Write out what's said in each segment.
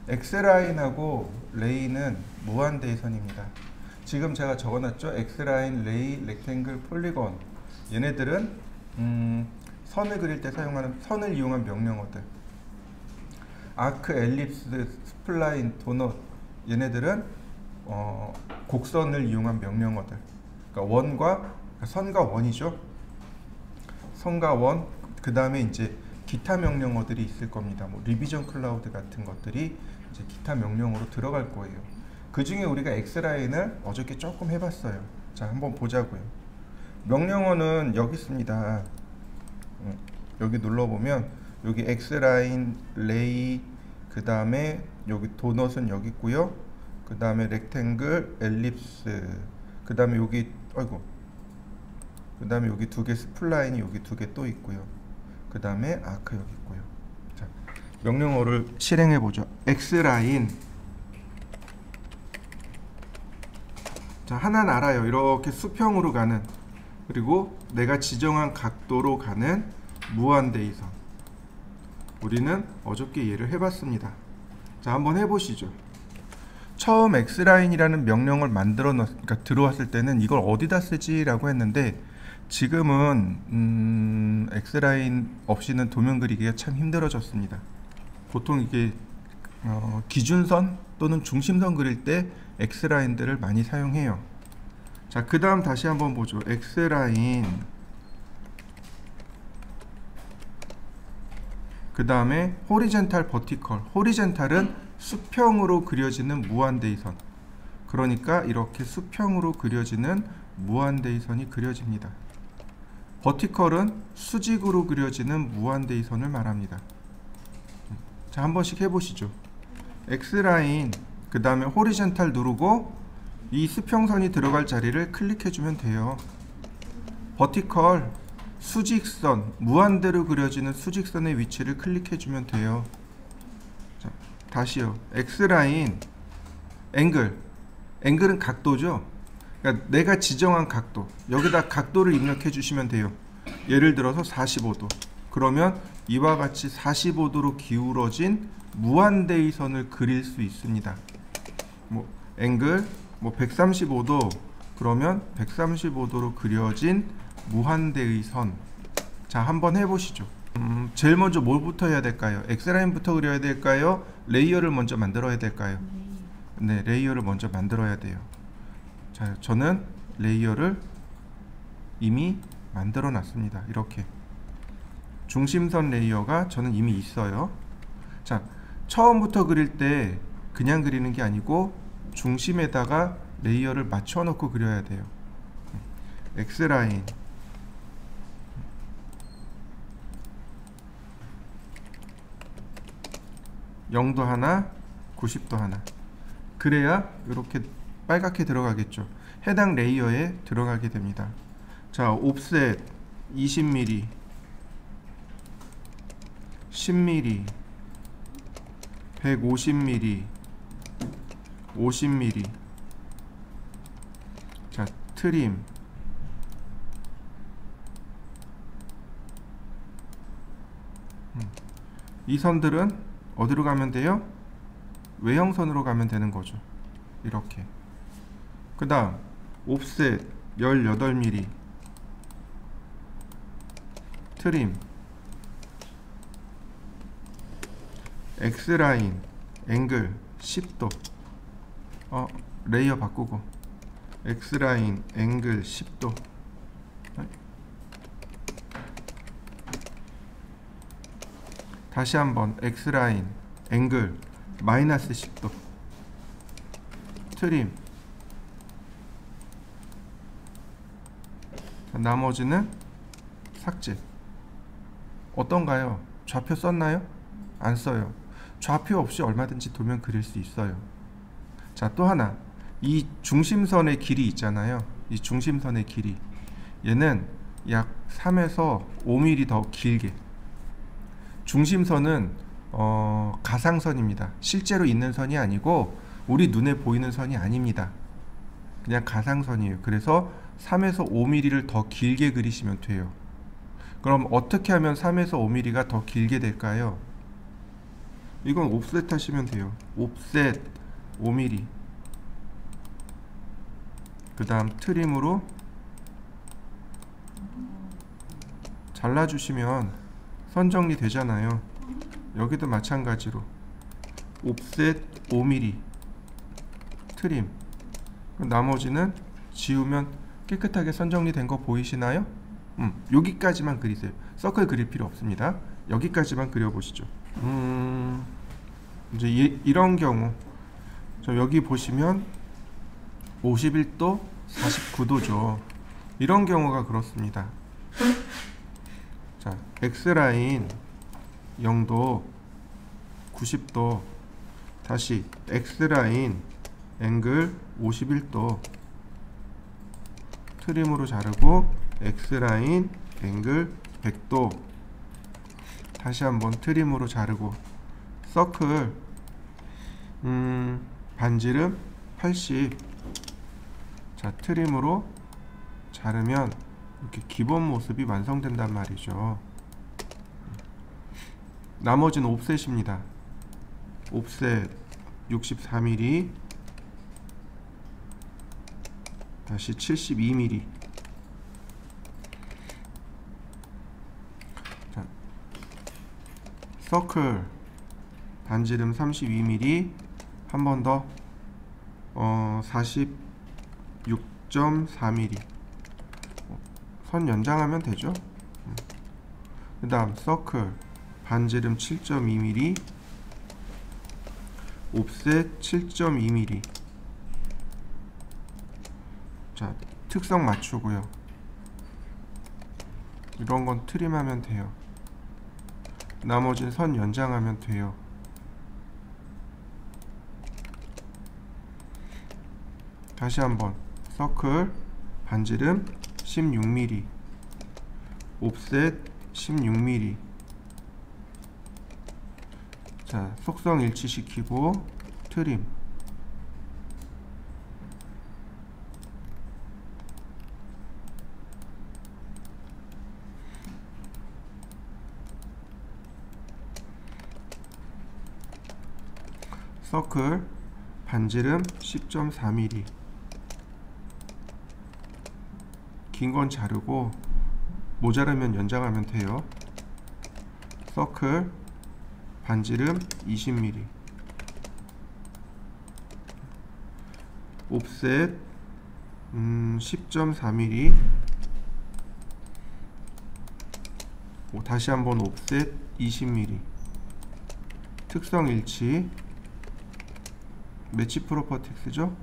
X라인하고 레이는 무한대선입니다. 지금 제가 적어놨죠. X라인, 레이, 렉탱글, 폴리곤. 얘네들은 선을 그릴 때 사용하는 선을 이용한 명령어들. 아크, 엘립스, 스플라인, 도넛. 얘네들은 곡선을 이용한 명령어들. 그러니까 원과 선과 원이죠. 선과 원. 그 다음에 이제 기타 명령어들이 있을 겁니다. 뭐 리비전 클라우드 같은 것들이 이제 기타 명령어로 들어갈 거예요. 그 중에 우리가 X라인을 어저께 조금 해봤어요. 자, 한번 보자고요. 명령어는 여기 있습니다. 여기 눌러보면 여기 X라인, 레이, 그 다음에 여기 도넛은 여기 있고요. 그 다음에 렉탱글, 엘립스, 그 다음에 여기 그 다음에 여기 두 개 스플라인이 여기 두 개 또 있고요. 그 다음에 아크 여기 있고요. 자, 명령어를 실행해 보죠. X라인. 자, 하나는 알아요. 이렇게 수평으로 가는, 그리고 내가 지정한 각도로 가는 무한대이선. 우리는 어저께 얘를 해봤습니다. 자, 한번 해보시죠. 처음 X라인이라는 명령을 그러니까 들어왔을 때는 이걸 어디다 쓰지라고 했는데, 지금은 X라인 없이는 도면 그리기가 참 힘들어졌습니다. 보통 이게 기준선 또는 중심선 그릴 때 X라인들을 많이 사용해요. 자, 그 다음 다시 한번 보죠. X라인, 그 다음에 호리젠탈, 버티컬. 호리젠탈은 수평으로 그려지는 무한대이선. 그러니까 이렇게 수평으로 그려지는 무한대이선이 그려집니다. 버티컬은 수직으로 그려지는 무한대이선을 말합니다. 자, 한 번씩 해보시죠. X라인, 그 다음에 호리젠탈 누르고 이 수평선이 들어갈 자리를 클릭해주면 돼요. 버티컬, 수직선, 무한대로 그려지는 수직선의 위치를 클릭해주면 돼요. 자, 다시요. X라인, 앵글은 각도죠. 그러니까 내가 지정한 각도, 여기다 각도를 입력해 주시면 돼요. 예를 들어서 45도. 그러면 이와 같이 45도로 기울어진 무한대이선을 그릴 수 있습니다. 뭐 앵글 135도, 그러면 135도로 그려진 무한대의선. 자, 한번 해보시죠. 제일 먼저 뭘부터 해야 될까요? X라인부터 그려야 될까요? 레이어를 먼저 만들어야 될까요? 네, 레이어를 먼저 만들어야 돼요. 자, 저는 레이어를 이미 만들어 놨습니다. 이렇게 중심선 레이어가 저는 이미 있어요. 자, 처음부터 그릴 때 그냥 그리는 게 아니고 중심에다가 레이어를 맞춰 놓고 그려야 돼요. X라인, 0도 하나, 90도 하나. 그래야 이렇게 빨갛게 들어가겠죠. 해당 레이어에 들어가게 됩니다. 자, 옵셋 20mm, 10mm, 150mm, 50mm. 자, 트림, 이 선들은 어디로 가면 돼요? 외형선으로 가면 되는 거죠. 이렇게. 그 다음 옵셋 18mm, 트림, X라인, 앵글 10도. 레이어 바꾸고 X라인, 앵글 10도. 다시 한번 X라인, 앵글 마이너스 10도. 트림. 자, 나머지는 삭제. 어떤가요? 좌표 썼나요? 안 써요. 좌표 없이 얼마든지 도면 그릴 수 있어요. 자, 또 하나, 이 중심선의 길이 있잖아요. 이 중심선의 길이, 얘는 약 3에서 5mm 더 길게. 중심선은 가상선입니다. 실제로 있는 선이 아니고 우리 눈에 보이는 선이 아닙니다. 그냥 가상선이에요. 그래서 3에서 5mm를 더 길게 그리시면 돼요. 그럼 어떻게 하면 3에서 5mm가 더 길게 될까요? 이건 옵셋 하시면 돼요. 옵셋 5mm. 그 다음 트림으로 잘라주시면 선 정리 되잖아요. 여기도 마찬가지로 옵셋 5mm 트림. 나머지는 지우면 깨끗하게 선 정리된 거 보이시나요? 여기까지만 그리세요. 서클 그릴 필요 없습니다. 여기까지만 그려보시죠. 이제 이런 경우 저 여기 보시면 51도 49도죠 이런 경우가 그렇습니다. 자, X라인 0도 90도 다시 X라인 앵글 51도 트림으로 자르고 X라인 앵글 100도 다시 한번 트림으로 자르고 서클 반지름 80. 자, 트림으로 자르면 이렇게 기본 모습이 완성된단 말이죠. 나머지는 옵셋입니다. 옵셋 64mm 다시 72mm. 자, 서클 반지름 32mm 한 번 더 46.4mm 선 연장하면 되죠. 그 다음 서클 반지름 7.2mm 옵셋 7.2mm. 자, 특성 맞추고요. 이런 건 트림하면 돼요. 나머지는 선 연장하면 돼요. 다시 한번 서클 반지름 16mm 옵셋 16mm. 자, 속성 일치시키고 트림. 서클 반지름 10.4mm. 긴 건 자르고 모자르면 연장하면 돼요. 서클 반지름 20mm 옵셋 10.4mm 다시 한번 옵셋 20mm. 특성 일치 매치 프로퍼틱스죠.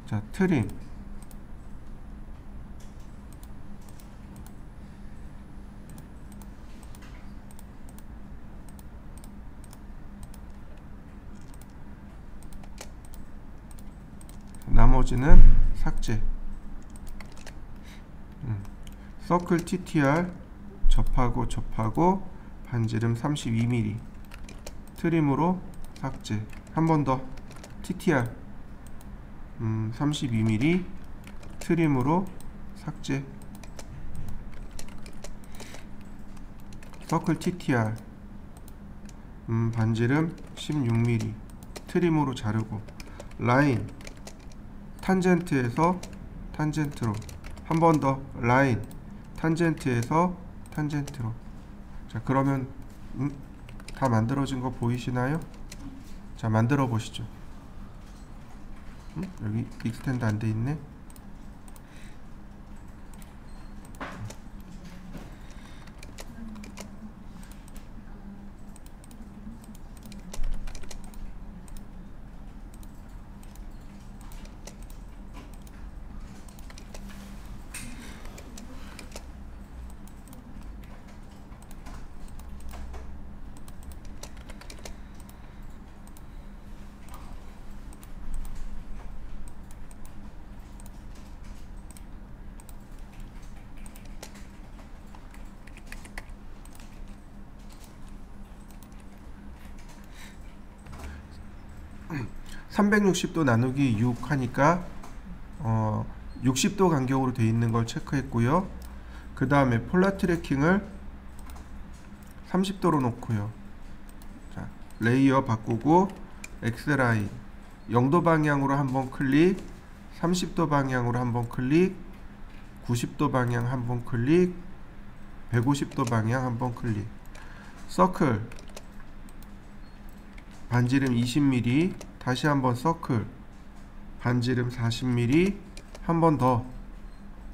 자, 트림. 나머지는 삭제. 서클 TTR 접하고 반지름 32mm 트림으로 삭제. 한 번 더 TTR 32mm 트림으로 삭제. 서클 TTR 반지름 16mm 트림으로 자르고 라인 탄젠트에서 탄젠트로 한 번 더 라인 탄젠트에서 탄젠트로. 자, 그러면 다 만들어진 거 보이시나요? 자, 만들어 보시죠. 여기 익스텐드 안 돼 있네. 음. 360도 나누기 6 하니까 60도 간격으로 되어 있는 걸 체크했고요. 그 다음에 폴라 트래킹을 30도로 놓고요. 자, 레이어 바꾸고 X라인 0도 방향으로 한번 클릭, 30도 방향으로 한번 클릭, 90도 방향 한번 클릭, 150도 방향 한번 클릭. 서클 반지름 20mm, 다시 한번 서클 반지름 40mm, 한 번 더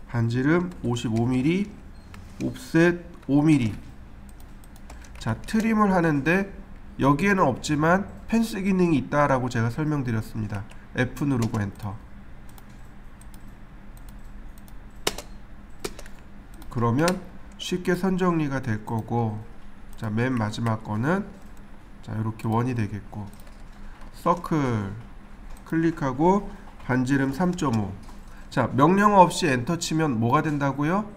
반지름 55mm, 옵셋 5mm. 자, 트림을 하는데 여기에는 없지만 펜스 기능이 있다라고 제가 설명드렸습니다. F 누르고 엔터. 그러면 쉽게 선 정리가 될 거고, 자, 맨 마지막 거는 자, 이렇게 원이 되겠고, 서클 클릭하고 반지름 3.5. 자, 명령어 없이 엔터 치면 뭐가 된다고요?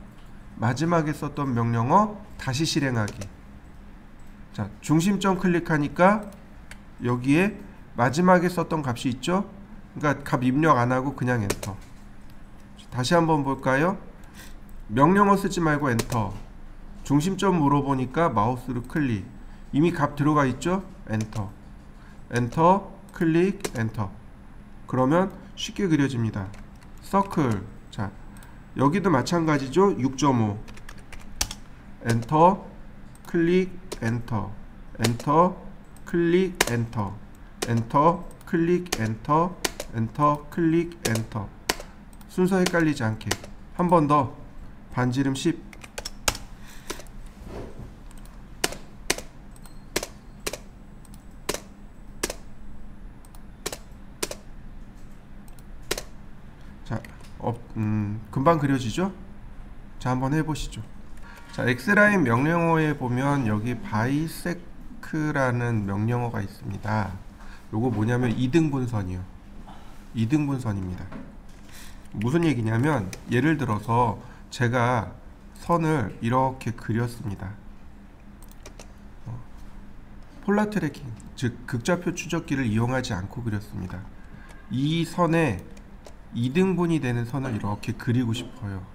마지막에 썼던 명령어 다시 실행하기. 자, 중심점 클릭하니까 여기에 마지막에 썼던 값이 있죠? 그러니까 값 입력 안 하고 그냥 엔터. 다시 한번 볼까요? 명령어 쓰지 말고 엔터. 중심점 물어보니까 마우스로 클릭. 이미 값 들어가 있죠? 엔터. 엔터, 클릭, 엔터. 그러면 쉽게 그려집니다. 서클. 자, 여기도 마찬가지죠? 6.5. 엔터, 클릭, 엔터. 엔터, 클릭, 엔터. 엔터, 클릭, 엔터. 엔터, 클릭, 엔터. 순서 헷갈리지 않게. 한 번 더. 반지름 10. 자, 금방 그려지죠? 자, 한번 해보시죠. 자, X라인 명령어에 보면 여기 바이세크라는 명령어가 있습니다. 요거 뭐냐면 2등분선이요. 2등분선입니다. 무슨 얘기냐면, 예를 들어서 제가 선을 이렇게 그렸습니다. 폴라 트래킹, 즉 극좌표 추적기를 이용하지 않고 그렸습니다. 이 선에 2등분이 되는 선을 이렇게 그리고 싶어요.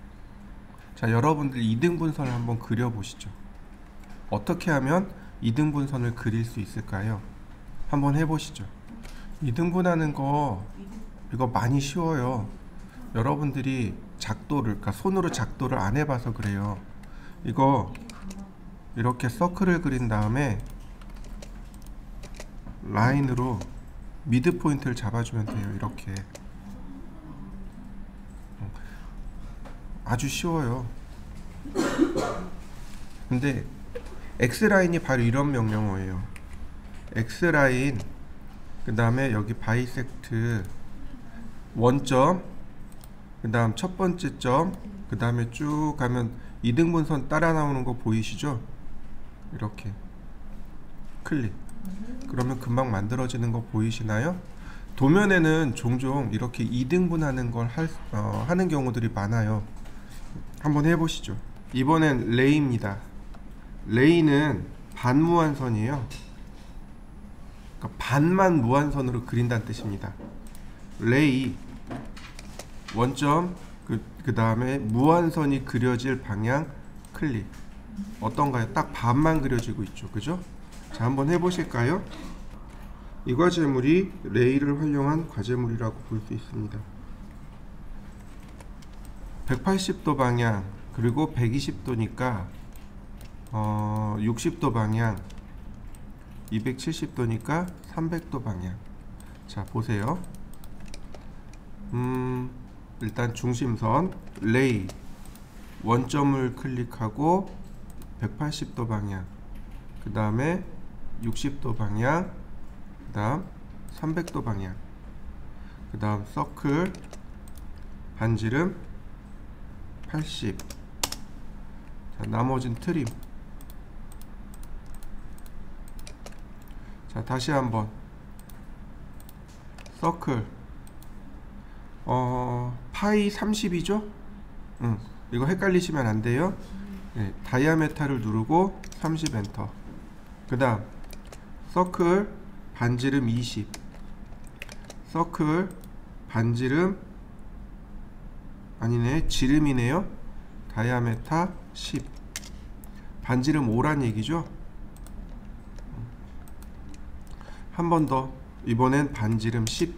자, 여러분들 2등분선을 한번 그려보시죠. 어떻게 하면 2등분선을 그릴 수 있을까요? 한번 해보시죠. 2등분하는 거 이거 많이 쉬워요. 여러분들이 작도를, 그러니까 손으로 작도를 안 해봐서 그래요. 이거 이렇게 서클을 그린 다음에 라인으로 미드 포인트를 잡아주면 돼요. 이렇게. 아주 쉬워요. 근데 X라인이 바로 이런 명령어예요. X라인, 그 다음에 여기 바이섹트 원점, 그 다음 첫 번째 점, 그 다음에 쭉 가면 2등분선 따라 나오는 거 보이시죠? 이렇게 클릭. 그러면 금방 만들어지는 거 보이시나요? 도면에는 종종 이렇게 2등분하는 걸 하는 경우들이 많아요. 한번 해보시죠. 이번엔 레이입니다. 레이는 반무한선이에요. 그러니까 반만 무한선으로 그린다는 뜻입니다. 레이 원점, 그 다음에 무한선이 그려질 방향 클릭. 어떤가요? 딱 반만 그려지고 있죠. 그죠? 자, 한번 해보실까요? 이 과제물이 레이를 활용한 과제물이라고 볼 수 있습니다. 180도 방향, 그리고 120도니까 60도 방향, 270도니까 300도 방향. 자, 보세요. 일단 중심선 레이 원점을 클릭하고 180도 방향, 그 다음에 60도 방향, 그 다음 300도 방향, 그 다음 서클 반지름 80. 자, 나머진 트림. 자, 다시 한번 서클 파이 30이죠? 이거 헷갈리시면 안 돼요. 네, 다이아메타를 누르고 30 엔터. 그 다음 서클 반지름 20, 서클 반지름 아니네, 지름이네요. 다이아메타 10. 반지름 5란 얘기죠. 한 번 더. 이번엔 반지름 10.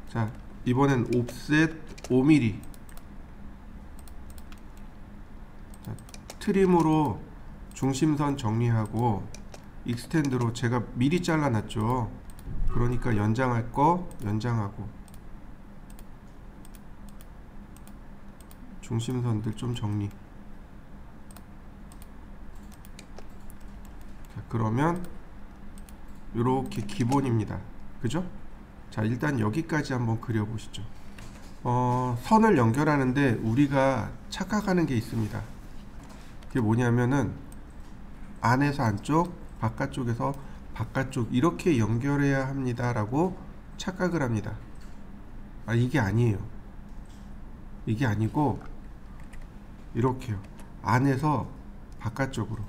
자, 이번엔 옵셋 5mm. 자, 트림으로 중심선 정리하고 익스텐드로 제가 미리 잘라놨죠. 그러니까 연장할 거 연장하고 중심선들 좀 정리. 자, 그러면 이렇게 기본입니다. 그죠? 자, 일단 여기까지 한번 그려보시죠. 선을 연결하는데 우리가 착각하는 게 있습니다. 그게 뭐냐면은 안에서 안쪽, 바깥쪽에서 바깥쪽 이렇게 연결해야 합니다 라고 착각을 합니다. 이게 아니에요. 이게 아니고 이렇게요. 안에서 바깥쪽으로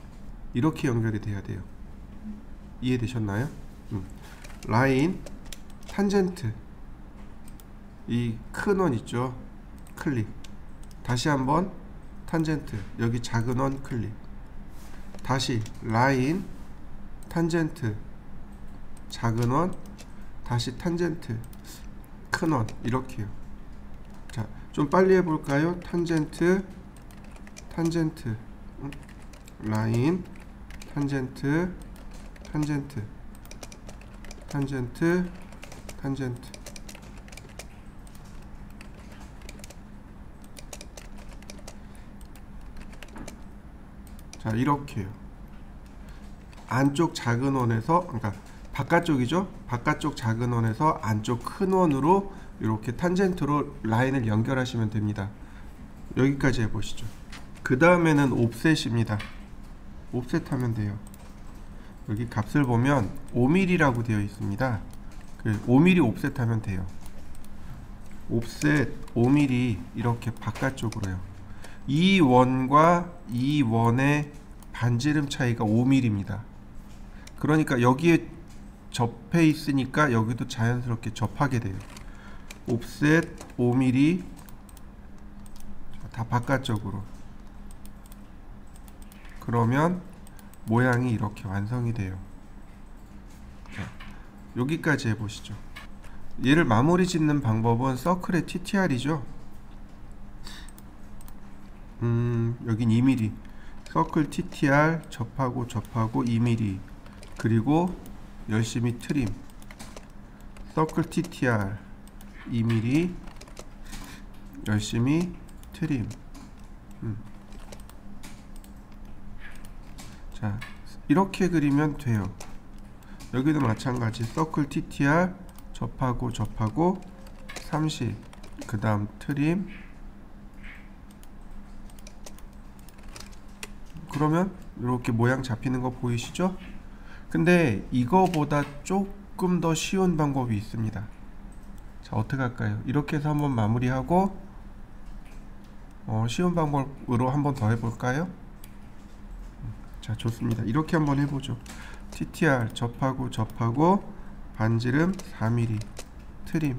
이렇게 연결이 돼야 돼요. 이해되셨나요? 라인, 탄젠트, 이 큰 원 있죠? 클릭. 다시 한번 탄젠트, 여기 작은 원 클릭. 다시 라인, 탄젠트, 작은 원, 다시 탄젠트, 큰 원. 이렇게요. 자, 좀 빨리 해볼까요? 탄젠트, 탄젠트, 라인, 탄젠트, 탄젠트, 탄젠트, 탄젠트. 자, 이렇게요. 안쪽 작은 원에서, 그러니까 바깥쪽이죠. 바깥쪽 작은 원에서 안쪽 큰 원으로 이렇게 탄젠트로 라인을 연결하시면 됩니다. 여기까지 해보시죠. 그 다음에는 옵셋입니다. 옵셋 하면 돼요. 여기 값을 보면 5mm라고 되어 있습니다. 5mm 옵셋 하면 돼요. 옵셋 5mm 이렇게 바깥쪽으로요. 이 원과 이 원의 반지름 차이가 5mm입니다. 그러니까 여기에 접해 있으니까 여기도 자연스럽게 접하게 돼요. 옵셋 5mm 다 바깥쪽으로. 그러면 모양이 이렇게 완성이 돼요. 자, 여기까지 해보시죠. 얘를 마무리 짓는 방법은 서클의 TTR이죠. 여긴 2mm. 서클 TTR 접하고 접하고 2mm. 그리고 열심히 트림. 서클 TTR 2mm 열심히 트림. 자, 이렇게 그리면 돼요. 여기도 마찬가지. 서클 TTR 접하고 접하고 30. 그 다음 트림. 그러면 이렇게 모양 잡히는 거 보이시죠? 근데 이거보다 조금 더 쉬운 방법이 있습니다. 자, 어떻게 할까요? 이렇게 해서 한번 마무리하고 쉬운 방법으로 한번 더 해볼까요? 자, 좋습니다. 이렇게 한번 해보죠. TTR 접하고 접하고 반지름 4mm 트림.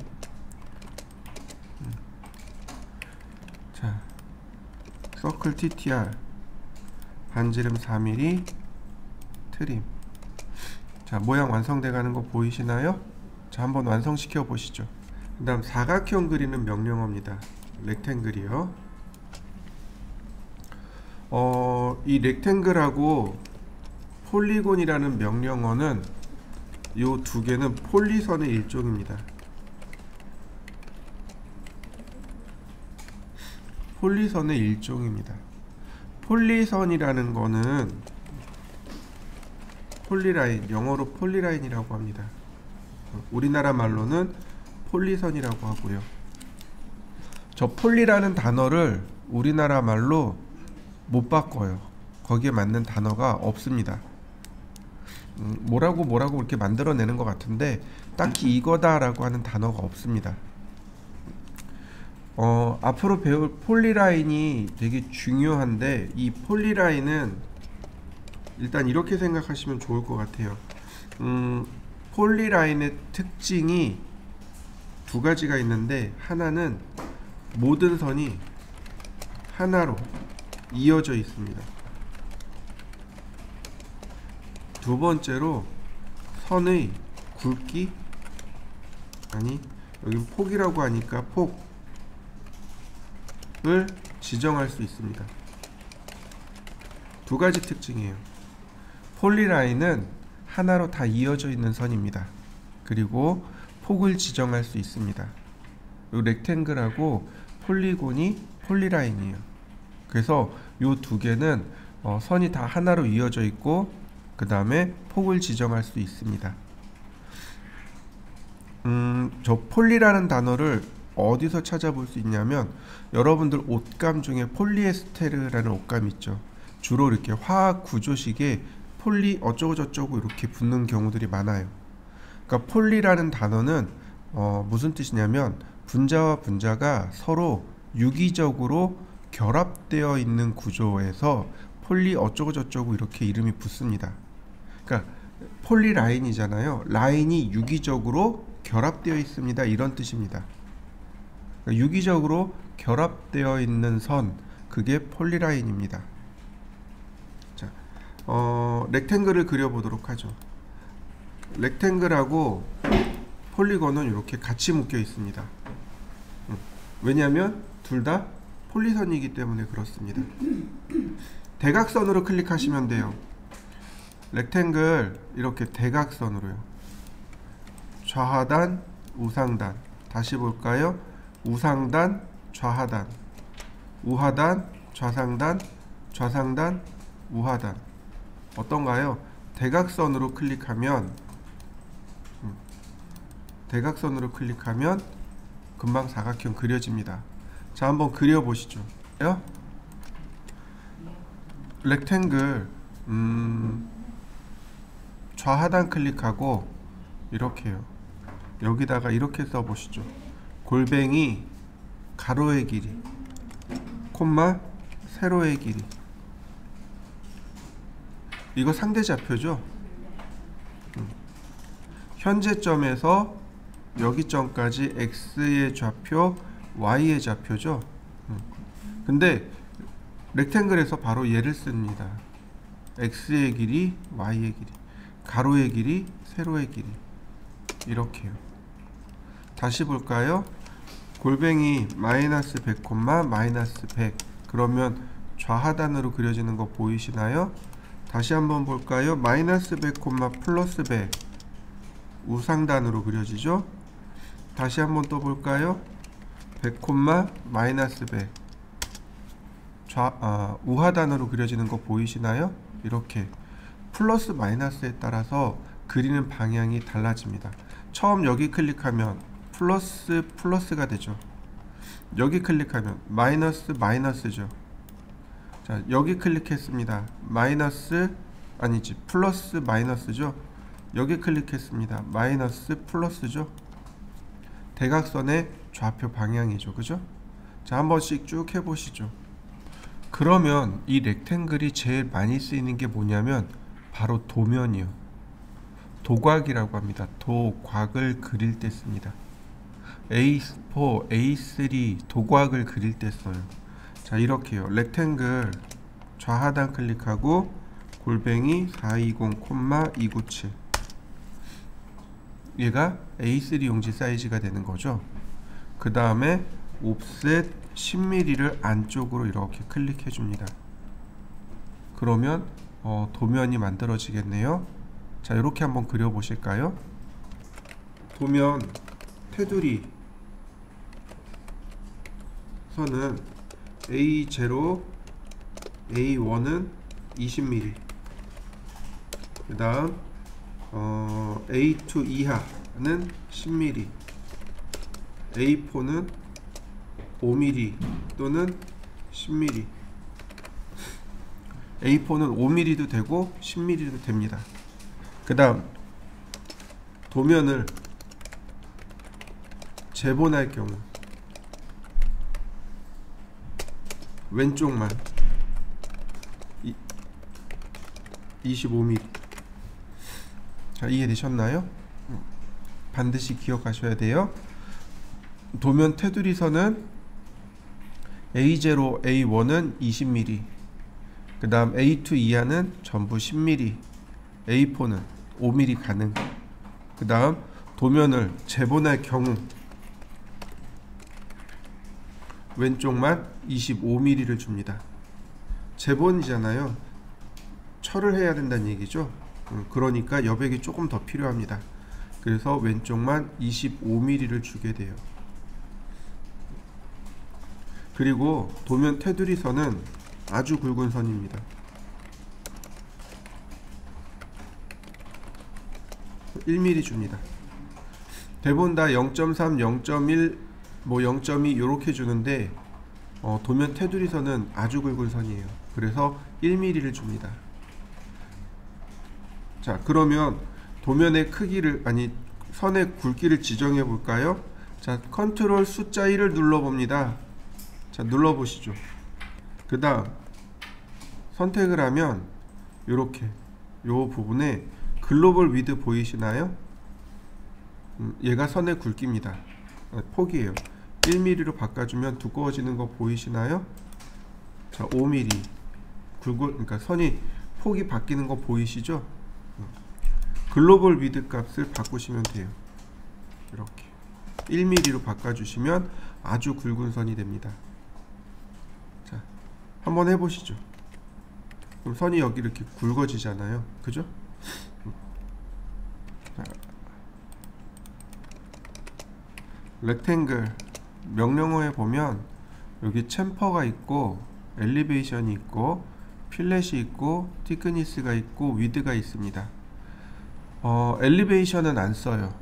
자, 서클 TTR 반지름 4mm 트림. 자, 모양 완성돼 가는 거 보이시나요? 자, 한번 완성시켜 보시죠. 그 다음 사각형 그리는 명령어입니다. 렉탱글이요. 이 렉탱글하고 폴리곤이라는 명령어는 요 두 개는 폴리선의 일종입니다. 폴리선의 일종입니다. 폴리선이라는 거는 폴리라인, 영어로 폴리라인이라고 합니다. 우리나라 말로는 폴리선이라고 하고요. 저 폴리라는 단어를 우리나라 말로 못 바꿔요. 거기에 맞는 단어가 없습니다. 뭐라고 이렇게 만들어내는 것 같은데 딱히 이거다라고 하는 단어가 없습니다. 앞으로 배울 폴리라인이 되게 중요한데, 이 폴리라인은 일단 이렇게 생각하시면 좋을 것 같아요. 폴리라인의 특징이 두 가지가 있는데, 하나는 모든 선이 하나로 이어져 있습니다. 두 번째로 선의 굵기, 아니 여기 폭이라고 하니까 폭을 지정할 수 있습니다. 두 가지 특징이에요. 폴리라인은 하나로 다 이어져 있는 선입니다. 그리고 폭을 지정할 수 있습니다. 이 렉탱글하고 폴리곤이 폴리라인이에요. 그래서 이 두 개는 선이 다 하나로 이어져 있고 그 다음에 폭을 지정할 수 있습니다. 저 폴리라는 단어를 어디서 찾아볼 수 있냐면 여러분들 옷감 중에 폴리에스테르라는 옷감 있죠. 주로 이렇게 화학 구조식에 폴리 어쩌고 저쩌고 이렇게 붙는 경우들이 많아요. 그러니까 폴리라는 단어는 무슨 뜻이냐면 분자와 분자가 서로 유기적으로 결합되어 있는 구조에서 폴리 어쩌고 저쩌고 이렇게 이름이 붙습니다. 그러니까 폴리라인이잖아요. 라인이 유기적으로 결합되어 있습니다. 이런 뜻입니다. 그러니까 유기적으로 결합되어 있는 선, 그게 폴리라인입니다. 자, 렉탱글을 그려보도록 하죠. 렉탱글하고 폴리곤은 이렇게 같이 묶여 있습니다. 왜냐하면 둘 다 폴리선이기 때문에 그렇습니다. 대각선으로 클릭하시면 돼요. 렉탱글 이렇게 대각선으로요. 좌하단, 우상단. 다시 볼까요? 우상단, 좌하단, 우하단, 좌상단, 좌상단, 우하단. 어떤가요? 대각선으로 클릭하면 금방 사각형 그려집니다. 자, 한번 그려보시죠. 렉탱글 좌하단 클릭하고 이렇게요. 여기다가 이렇게 써보시죠. 골뱅이 가로의 길이, 콤마 세로의 길이. 이거 상대좌표죠. 현재점에서 여기점까지 x의 좌표, y의 좌표죠. 근데 렉탱글에서 바로 얘를 씁니다. x의 길이, y의 길이, 가로의 길이, 세로의 길이. 이렇게요. 다시 볼까요? 골뱅이 마이너스 100, 마이너스 100. 그러면 좌하단으로 그려지는 거 보이시나요? 다시 한번 볼까요? 마이너스 100, 플러스 100. 우상단으로 그려지죠? 다시 한번 또 볼까요? 100, 마이너스 100. 우하단으로 그려지는 거 보이시나요? 이렇게 플러스 마이너스에 따라서 그리는 방향이 달라집니다. 처음 여기 클릭하면 플러스가 되죠. 여기 클릭하면 마이너스죠. 자, 여기 클릭했습니다. 플러스 마이너스죠. 여기 클릭했습니다. 마이너스 플러스죠. 대각선의 좌표 방향이죠. 그죠? 자, 한 번씩 쭉 해보시죠. 그러면 이 렉탱글이 제일 많이 쓰이는 게 뭐냐면 바로 도면이요. 도곽이라고 합니다. 도곽을 그릴 때 씁니다. A4, A3 도곽을 그릴 때 써요. 자, 이렇게요. 렉탱글 좌하단 클릭하고 골뱅이 420, 297. 얘가 A3 용지 사이즈가 되는 거죠. 그 다음에 옵셋 10mm를 안쪽으로 이렇게 클릭해 줍니다. 그러면 도면이 만들어지겠네요. 자, 이렇게 한번 그려 보실까요? 도면 테두리 선은 A0, A1은 20mm. 그 다음 A2 이하는 10mm, A4는 5mm 또는 10mm. A4는 5mm도 되고 10mm도 됩니다. 그 다음 도면을 재본할 경우 왼쪽만 25mm. 자, 이해되셨나요? 반드시 기억하셔야 돼요. 도면 테두리 선은 A0, A1은 20mm, 그 다음 A2 이하는 전부 10mm, A4는 5mm 가능. 그 다음 도면을 재본할 경우 왼쪽만 25mm를 줍니다. 재본이잖아요. 철을 해야 된다는 얘기죠. 그러니까 여백이 조금 더 필요합니다. 그래서 왼쪽만 25mm를 주게 돼요. 그리고 도면 테두리 선은 아주 굵은 선입니다. 1mm 줍니다. 대부분 다 0.3, 0.1, 뭐 0.2 이렇게 주는데 도면 테두리 선은 아주 굵은 선이에요. 그래서 1mm를 줍니다. 자, 그러면 도면의 크기를, 아니 선의 굵기를 지정해 볼까요? 자, 컨트롤 숫자 1을 눌러 봅니다. 자, 눌러 보시죠. 그 다음 선택을 하면 이렇게 요 부분에 글로벌 위드 보이시나요? 얘가 선의 굵기입니다. 폭이에요. 1mm로 바꿔주면 두꺼워지는 거 보이시나요? 자, 5mm 그러니까 선이 폭이 바뀌는 거 보이시죠? 글로벌 위드 값을 바꾸시면 돼요. 이렇게 1mm로 바꿔주시면 아주 굵은 선이 됩니다. 자, 한번 해보시죠. 그럼 선이 여기 이렇게 굵어지잖아요. 그죠? 자, 렉탱글 명령어에 보면 여기 챔퍼가 있고 엘리베이션이 있고 필렛이 있고 티크니스가 있고 위드가 있습니다. 엘리베이션은 안 써요.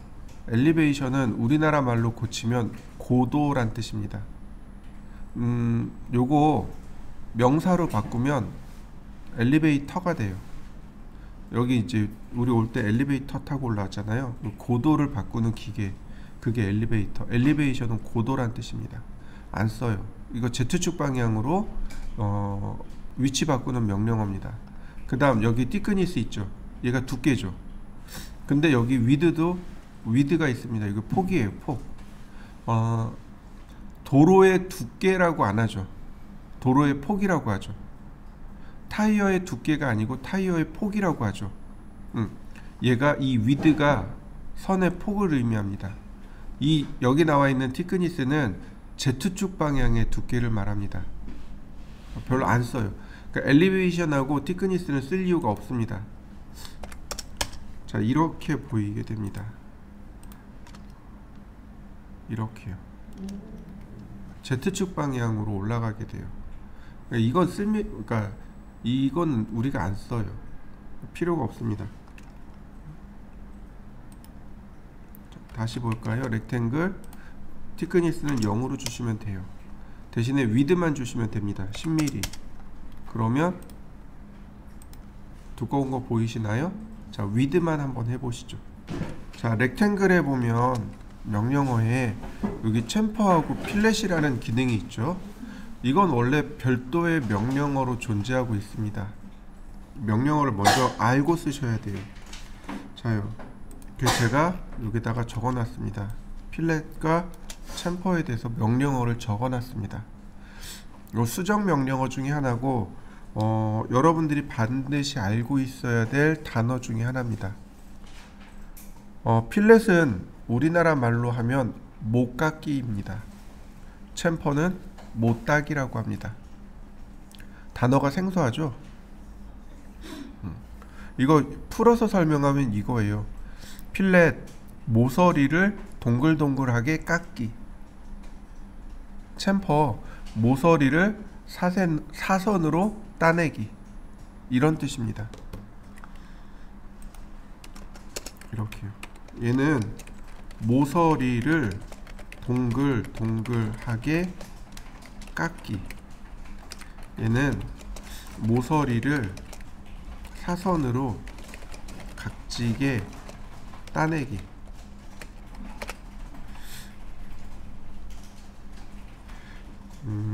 엘리베이션은 우리나라 말로 고치면 고도란 뜻입니다. 요거 명사로 바꾸면 엘리베이터가 돼요. 여기 이제 우리 올 때 엘리베이터 타고 올라왔잖아요. 고도를 바꾸는 기계, 그게 엘리베이터. 엘리베이션은 고도란 뜻입니다. 안 써요. 이거 Z축 방향으로 위치 바꾸는 명령어입니다. 그 다음 여기 티크니스 있죠. 얘가 두께죠. 근데 여기 위드가 있습니다. 이거 폭이에요. 폭. 도로의 두께라고 안 하죠. 도로의 폭이라고 하죠. 타이어의 두께가 아니고 타이어의 폭이라고 하죠. 얘가 이 위드가 선의 폭을 의미합니다. 이 여기 나와 있는 티크니스는 Z축 방향의 두께를 말합니다. 별로 안 써요. 그러니까 엘리베이션하고 티크니스는 쓸 이유가 없습니다. 자, 이렇게 보이게 됩니다. 이렇게요. Z축 방향으로 올라가게 돼요. 그러니까 그러니까 이건 우리가 안 써요. 필요가 없습니다. 다시 볼까요? 렉탱글 티크니스는 0으로 주시면 돼요. 대신에 위드만 주시면 됩니다. 10mm. 그러면 두꺼운 거 보이시나요? 자, 위드만 한번 해보시죠. 자, 렉탱글에 보면 명령어에 여기 챔퍼하고 필렛이라는 기능이 있죠. 이건 원래 별도의 명령어로 존재하고 있습니다. 명령어를 먼저 알고 쓰셔야 돼요. 자요. 그래서 제가 여기다가 적어놨습니다. 필렛과 챔퍼에 대해서 명령어를 적어놨습니다. 이 수정 명령어 중에 하나고 여러분들이 반드시 알고 있어야 될 단어 중에 하나입니다. 필렛은 우리나라 말로 하면 못깎기입니다. 챔퍼는 못따기라고 합니다. 단어가 생소하죠? 이거 풀어서 설명하면 이거예요. 필렛 모서리를 동글동글하게 깎기. 챔퍼 모서리를 사선으로 따내기. 이런 뜻입니다. 이렇게요. 얘는 모서리를 동글동글하게 깎기. 얘는 모서리를 사선으로 각지게 따내기.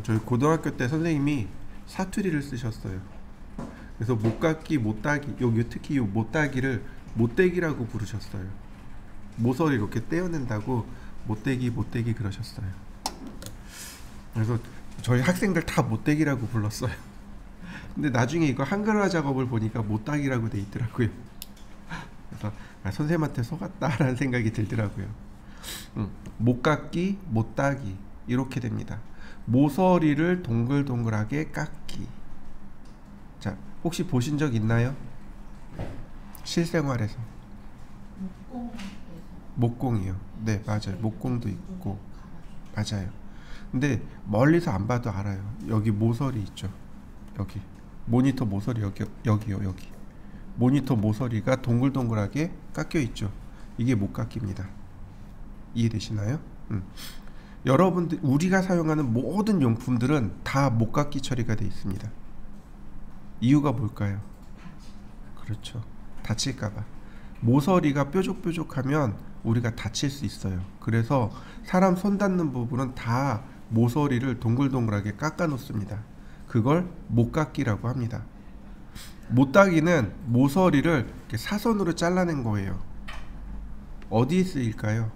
저희 고등학교 때 선생님이 사투리를 쓰셨어요. 그래서 못깎기, 못따기, 여기 특히 이 못따기를 못대기라고 부르셨어요. 모서리 이렇게 떼어낸다고 못대기, 못대기 그러셨어요. 그래서 저희 학생들 다 못대기라고 불렀어요. 근데 나중에 이거 한글화 작업을 보니까 못따기라고 돼 있더라고요. 그래서 선생님한테 속았다라는 생각이 들더라고요. 못깎기, 못따기 이렇게 됩니다. 모서리를 동글동글하게 깎기. 자, 혹시 보신 적 있나요? 실생활에서. 목공이요. 네, 맞아요. 목공도 있고 맞아요. 근데 멀리서 안 봐도 알아요. 여기 모서리 있죠. 여기 모니터 모서리 여기요. 여기 모니터 모서리가 동글동글하게 깎여 있죠. 이게 목깎기입니다. 이해되시나요? 여러분들 우리가 사용하는 모든 용품들은 다 목깎기 처리가 되어 있습니다. 이유가 뭘까요? 그렇죠. 다칠까봐. 모서리가 뾰족뾰족하면 우리가 다칠 수 있어요. 그래서 사람 손 닿는 부분은 다 모서리를 동글동글하게 깎아 놓습니다. 그걸 못깎기라고 합니다. 못따기는 모서리를 이렇게 사선으로 잘라낸 거예요. 어디에 쓰일까요?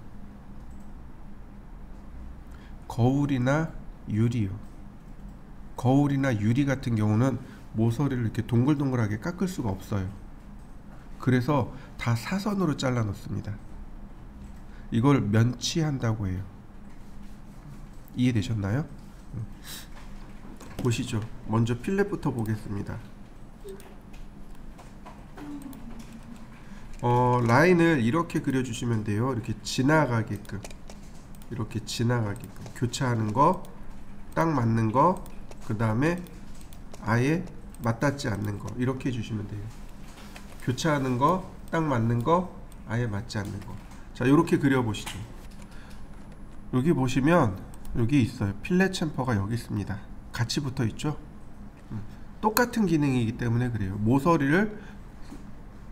거울이나 유리요. 거울이나 유리 같은 경우는 모서리를 이렇게 동글동글하게 깎을 수가 없어요. 그래서 다 사선으로 잘라 놓습니다. 이걸 면치한다고 해요. 이해되셨나요? 보시죠. 먼저 필렛부터 보겠습니다. 라인을 이렇게 그려주시면 돼요. 이렇게 지나가게끔, 이렇게 지나가게끔 교차하는 거, 딱 맞는 거, 그 다음에 아예 맞닿지 않는 거, 이렇게 해주시면 돼요. 교차하는 거, 딱 맞는 거, 아예 맞지 않는 거. 자, 이렇게 그려보시죠. 여기 보시면 여기 있어요. 필렛 챔퍼가 여기 있습니다. 같이 붙어 있죠. 똑같은 기능이기 때문에 그래요. 모서리를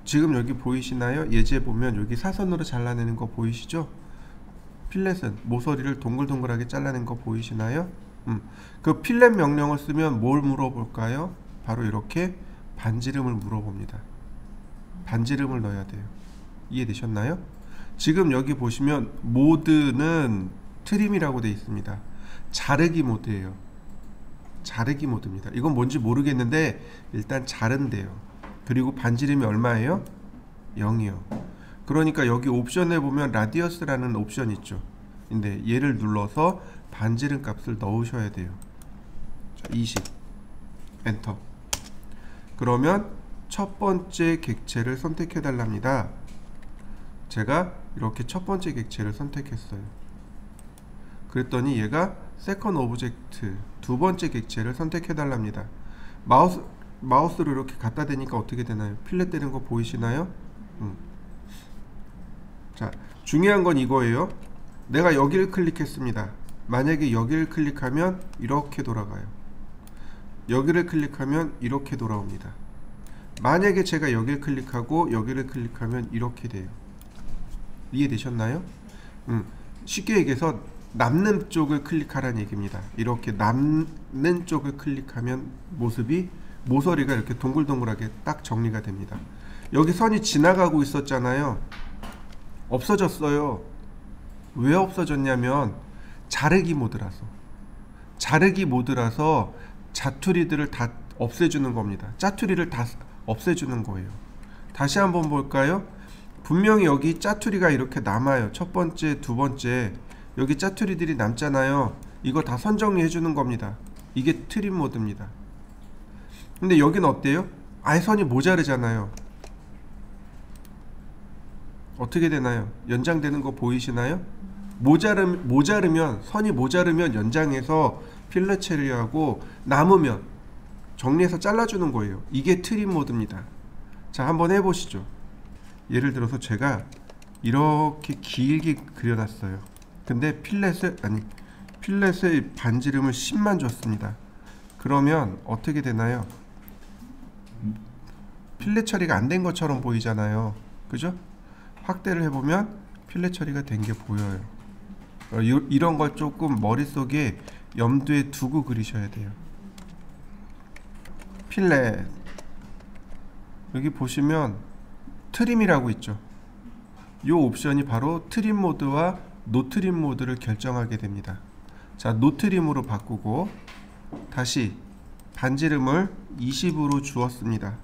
지금 여기 보이시나요? 예제 보면 여기 사선으로 잘라내는 거 보이시죠? 필렛은 모서리를 동글동글하게 잘라낸 거 보이시나요? 그 필렛 명령을 쓰면 뭘 물어볼까요? 바로 이렇게 반지름을 물어봅니다. 반지름을 넣어야 돼요. 이해되셨나요? 지금 여기 보시면 모드는 트림이라고 되어 있습니다. 자르기 모드예요. 자르기 모드입니다. 이건 뭔지 모르겠는데 일단 자른대요. 그리고 반지름이 얼마예요? 0이요. 그러니까 여기 옵션에 보면 라디어스라는 옵션 있죠. 근데 얘를 눌러서 반지름 값을 넣으셔야 돼요. 자, 20 엔터. 그러면 첫 번째 객체를 선택해 달랍니다. 제가 이렇게 첫 번째 객체를 선택했어요. 그랬더니 얘가 세컨 오브젝트 두 번째 객체를 선택해 달랍니다. 마우스로 이렇게 갖다 대니까 어떻게 되나요? 필렛 되는 거 보이시나요? 자, 중요한 건 이거예요. 내가 여기를 클릭했습니다. 만약에 여기를 클릭하면 이렇게 돌아가요. 여기를 클릭하면 이렇게 돌아옵니다. 만약에 제가 여기를 클릭하고 여기를 클릭하면 이렇게 돼요. 이해되셨나요? 쉽게 얘기해서 남는 쪽을 클릭하라는 얘기입니다. 이렇게 남는 쪽을 클릭하면 모서리가 이렇게 동글동글하게 딱 정리가 됩니다. 여기 선이 지나가고 있었잖아요. 없어졌어요. 왜 없어졌냐면 자르기 모드라서. 자르기 모드라서 자투리들을 다 없애주는 겁니다. 짜투리를 다 없애주는 거예요. 다시 한번 볼까요? 분명히 여기 짜투리가 이렇게 남아요. 첫 번째, 두 번째 여기 짜투리들이 남잖아요. 이거 다 선정리해 주는 겁니다. 이게 트림 모드입니다. 근데 여기는 어때요? 아예 선이 모자르잖아요. 어떻게 되나요? 연장되는 거 보이시나요? 모자르면 선이 모자르면 연장해서 필렛 처리하고 남으면 정리해서 잘라주는 거예요. 이게 트림 모드입니다. 자, 한번 해보시죠. 예를 들어서 제가 이렇게 길게 그려놨어요. 근데 필렛의 반지름을 10만 줬습니다. 그러면 어떻게 되나요? 필렛 처리가 안 된 것처럼 보이잖아요. 그죠? 확대를 해보면 필렛 처리가 된 게 보여요. 이런 걸 조금 머릿속에 염두에 두고 그리셔야 돼요. 필렛 여기 보시면 트림이라고 있죠. 이 옵션이 바로 트림 모드와 노트림 모드를 결정하게 됩니다. 자, 노트림으로 바꾸고 다시 반지름을 20으로 주었습니다.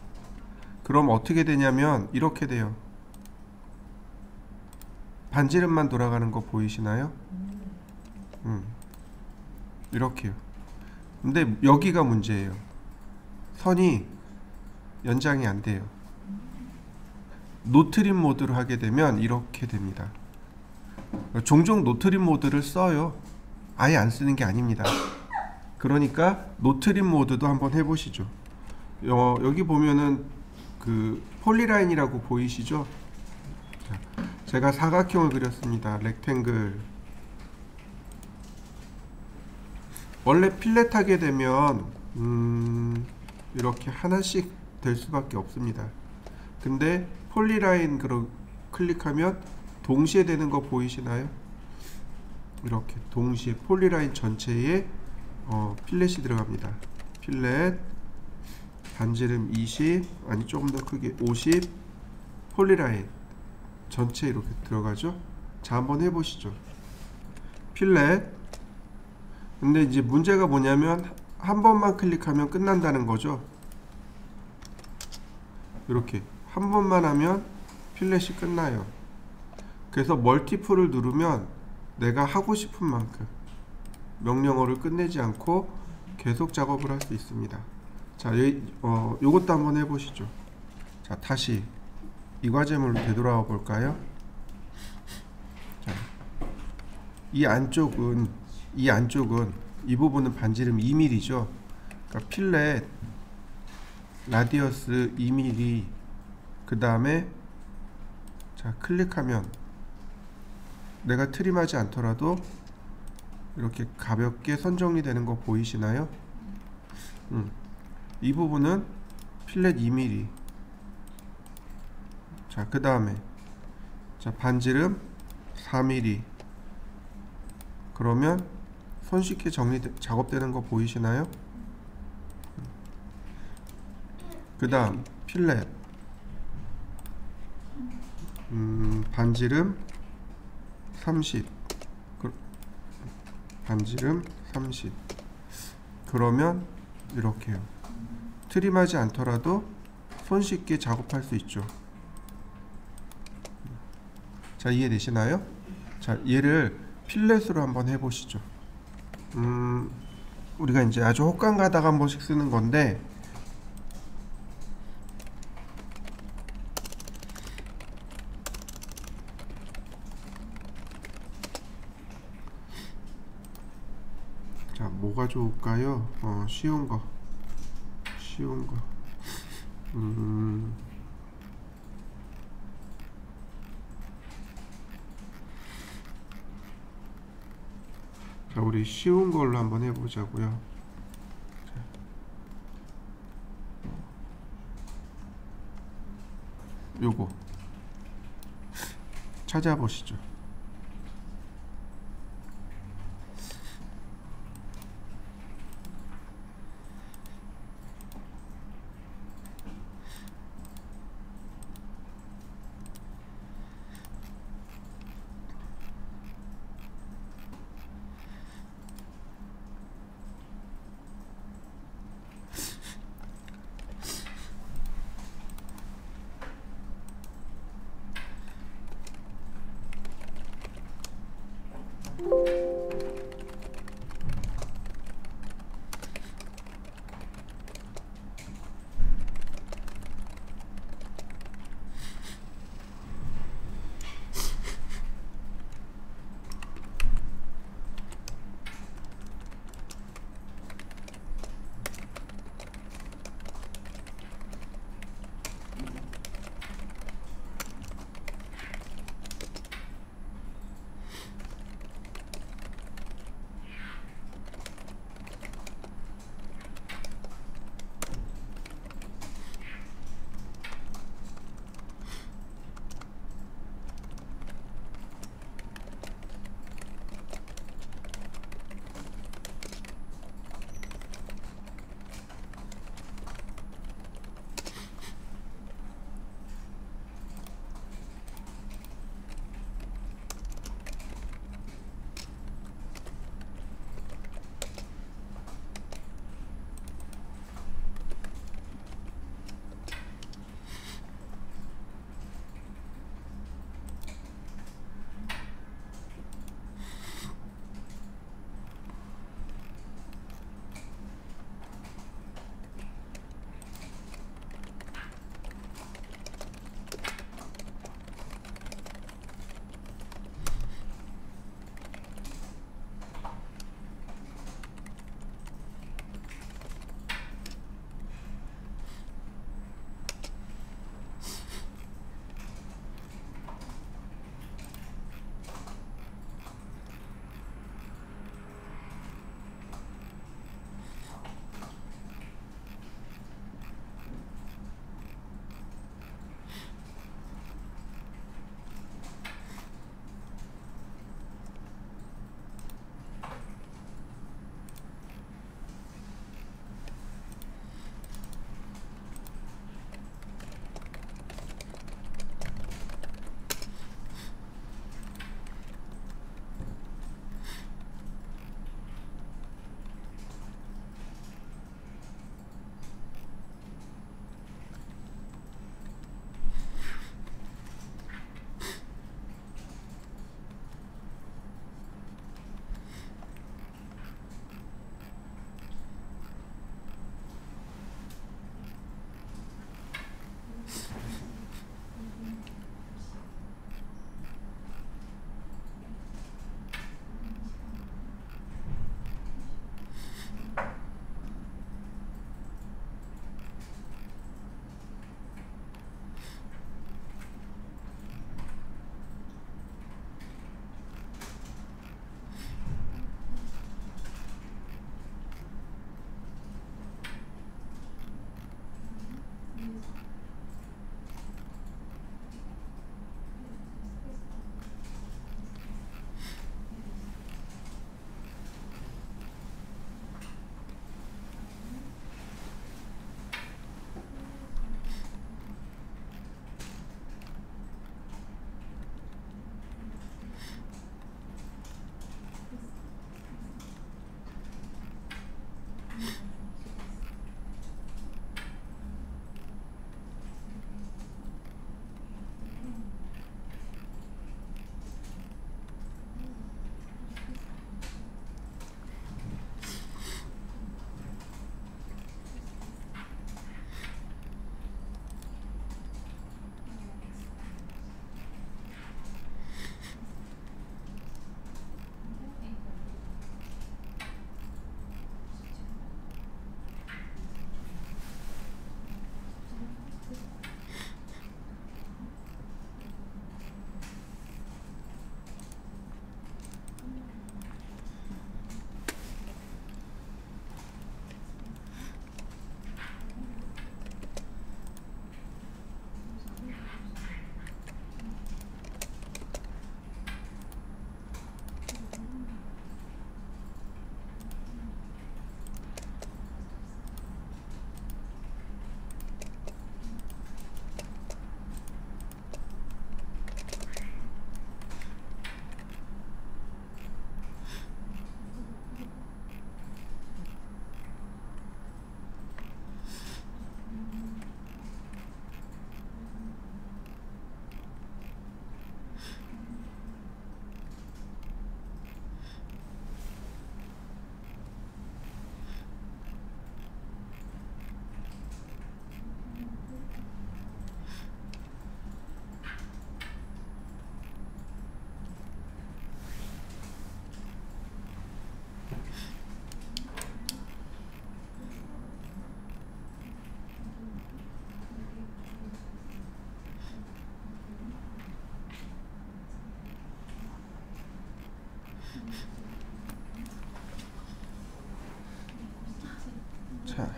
그럼 어떻게 되냐면 이렇게 돼요. 반지름만 돌아가는 거 보이시나요? 이렇게요. 근데 여기가 문제예요. 선이 연장이 안 돼요. 노트림 모드로 하게 되면 이렇게 됩니다. 종종 노트림 모드를 써요. 아예 안 쓰는 게 아닙니다. 그러니까 노트림 모드도 한번 해보시죠. 여기 보면은 그 폴리라인이라고 보이시죠? 자, 제가 사각형을 그렸습니다. 렉탱글. 원래 필렛 하게 되면 이렇게 하나씩 될 수밖에 없습니다. 근데 폴리라인 클릭하면 동시에 되는 거 보이시나요? 이렇게 동시에 폴리라인 전체에 필렛이 들어갑니다. 필렛 반지름 20, 아니 조금 더 크게 50, 폴리라인 전체 이렇게 들어가죠. 자, 한번 해보시죠. 필렛. 근데 이제 문제가 뭐냐면 한 번만 클릭하면 끝난다는 거죠. 이렇게 한 번만 하면 필렛이 끝나요. 그래서 멀티플을 누르면 내가 하고 싶은 만큼 명령어를 끝내지 않고 계속 작업을 할 수 있습니다. 자, 요것도 한번 해보시죠. 자, 다시 이 과제물로 되돌아와 볼까요? 자, 이 안쪽은 이 부분은 반지름 2mm죠. 그러니까 필렛 라디어스 2mm. 그 다음에 자, 클릭하면 내가 트림하지 않더라도 이렇게 가볍게 선 정리되는 거 보이시나요? 이 부분은 필렛 2mm. 자, 그 다음에 자, 반지름 4mm. 그러면 손쉽게 작업되는 거 보이시나요? 그 다음 필렛 반지름 30. 반지름 30. 그러면 이렇게요. 트림하지 않더라도 손쉽게 작업할 수 있죠. 자, 이해되시나요? 자, 얘를 필렛으로 한번 해보시죠. 우리가 이제 아주 혹간 가다가 한 번씩 쓰는 건데, 자, 뭐가 좋을까요? 쉬운 거. 자, 우리 쉬운 걸로 한번 해보자고요. 요거 찾아보시죠. 자,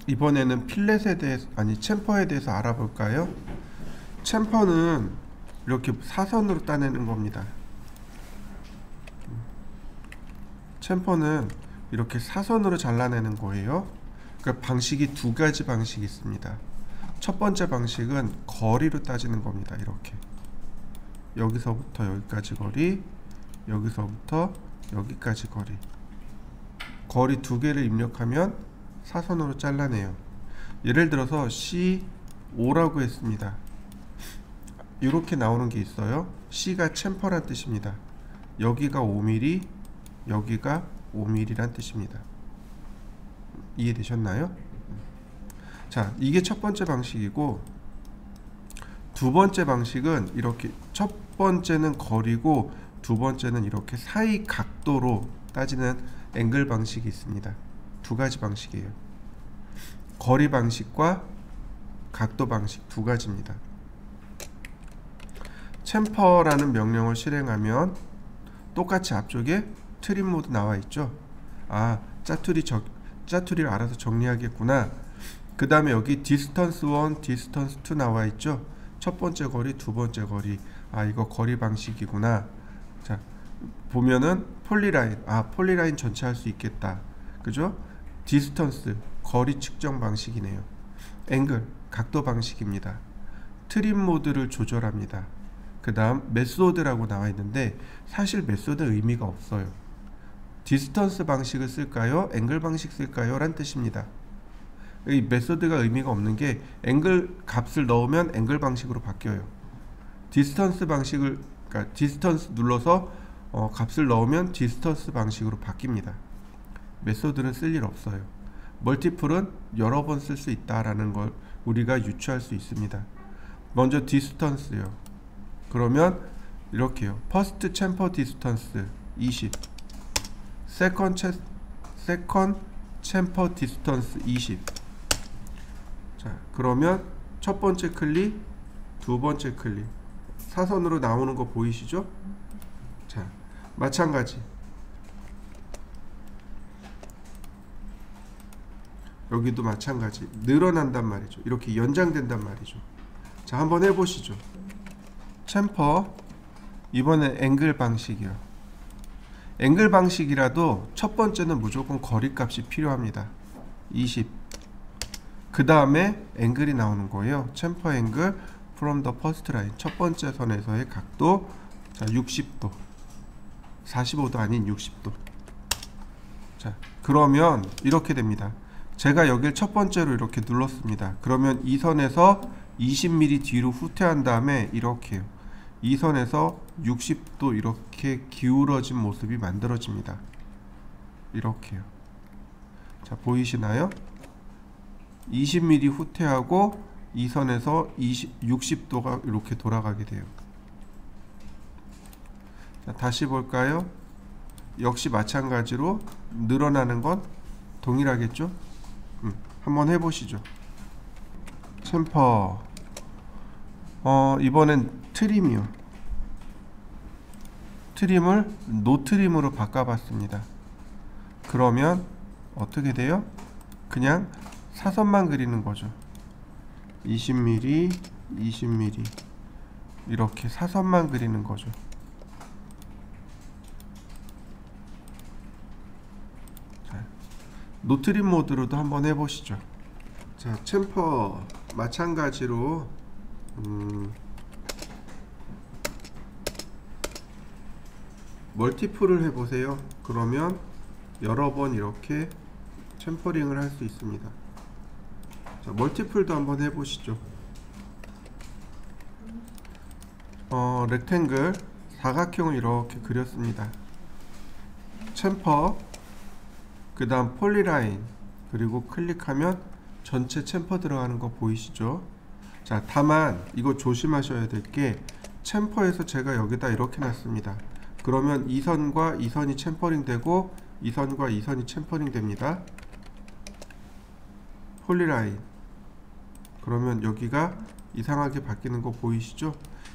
이번에는 필렛에 대해서, 아니 챔퍼에 대해서 알아볼까요? 챔퍼는 이렇게 사선으로 따내는 겁니다. 챔퍼는 이렇게 사선으로 잘라내는 거예요. 그러니까 방식이 두 가지 방식이 있습니다. 첫 번째 방식은 거리로 따지는 겁니다. 이렇게 여기서부터 여기까지 거리, 여기서부터 여기까지 거리. 거리 두 개를 입력하면 사선으로 잘라내요. 예를 들어서 C5라고 했습니다. 이렇게 나오는 게 있어요. C가 챔퍼란 뜻입니다. 여기가 5mm, 여기가 5mm란 뜻입니다. 이해되셨나요? 자, 이게 첫 번째 방식이고, 두 번째 방식은 이렇게, 첫 번째는 거리고 두 번째는 이렇게 사이 각도로 따지는 앵글 방식이 있습니다. 두 가지 방식이에요. 거리 방식과 각도 방식 두 가지입니다. 챔퍼라는 명령을 실행하면 똑같이 앞쪽에 트림 모드 나와 있죠. 아, 짜투리를 알아서 정리하겠구나. 그 다음에 여기 디스턴스 1, 디스턴스 2 나와 있죠. 첫 번째 거리, 두 번째 거리. 아, 이거 거리 방식이구나. 자, 보면은 폴리라인. 아, 폴리라인 전체 할 수 있겠다. 그죠? 디스턴스, 거리 측정 방식이네요. 앵글, 각도 방식입니다. 트림 모드를 조절합니다. 그 다음 메소드라고 나와 있는데 사실 메소드 의미가 없어요. 디스턴스 방식을 쓸까요? 앵글 방식 쓸까요? 란 뜻입니다. 이 메소드가 의미가 없는 게 앵글 값을 넣으면 앵글 방식으로 바뀌어요. 디스턴스 방식을, 그러니까 디스턴스 눌러서 값을 넣으면 디스턴스 방식으로 바뀝니다. 메소드는 쓸 일 없어요. 멀티플은 여러 번 쓸 수 있다라는 걸 우리가 유추할 수 있습니다. 먼저 디스턴스요. 그러면 이렇게요. 퍼스트 챔퍼 디스턴스 20, 세컨 챔퍼 디스턴스 20. 자, 그러면 첫 번째 클릭, 두 번째 클릭, 사선으로 나오는 거 보이시죠? 자, 마찬가지. 여기도 마찬가지. 늘어난단 말이죠. 이렇게 연장된단 말이죠. 자, 한번 해보시죠. 챔퍼, 이번엔 앵글 방식이요. 앵글 방식이라도 첫 번째는 무조건 거리값이 필요합니다. 20. 그 다음에 앵글이 나오는 거예요. 챔퍼 앵글 from the first line. 첫 번째 선에서의 각도. 자, 60도. 45도 아닌 60도. 자, 그러면 이렇게 됩니다. 제가 여길 첫 번째로 이렇게 눌렀습니다. 그러면 이 선에서 20mm 뒤로 후퇴한 다음에 이렇게요. 이 선에서 60도 이렇게 기울어진 모습이 만들어집니다. 이렇게요. 자, 보이시나요? 20mm 후퇴하고 이 선에서 60도가 이렇게 돌아가게 돼요. 자, 다시 볼까요? 역시 마찬가지로 늘어나는 건 동일하겠죠? 한번 해보시죠. 챔퍼, 이번엔 트림이요. 트림을 노트림으로 바꿔봤습니다. 그러면 어떻게 돼요? 그냥 사선만 그리는 거죠. 20mm, 20mm 이렇게 사선만 그리는 거죠. 자, 노트림 모드로도 한번 해보시죠. 자, 챔퍼 마찬가지로 멀티플을 해보세요. 그러면 여러 번 이렇게 챔퍼링을 할 수 있습니다. 자, 멀티플도 한번 해보시죠. 렉탱글 사각형을 이렇게 그렸습니다. 챔퍼, 그 다음 폴리라인, 그리고 클릭하면 전체 챔퍼 들어가는 거 보이시죠? 자, 다만 이거 조심하셔야 될 게 챔퍼에서 제가 여기다 이렇게 놨습니다. 그러면 이 선과 이 선이 챔퍼링 되고 이 선과 이 선이 챔퍼링 됩니다. 폴리라인, 그러면 여기가 이상하게 바뀌는 거 보이시죠?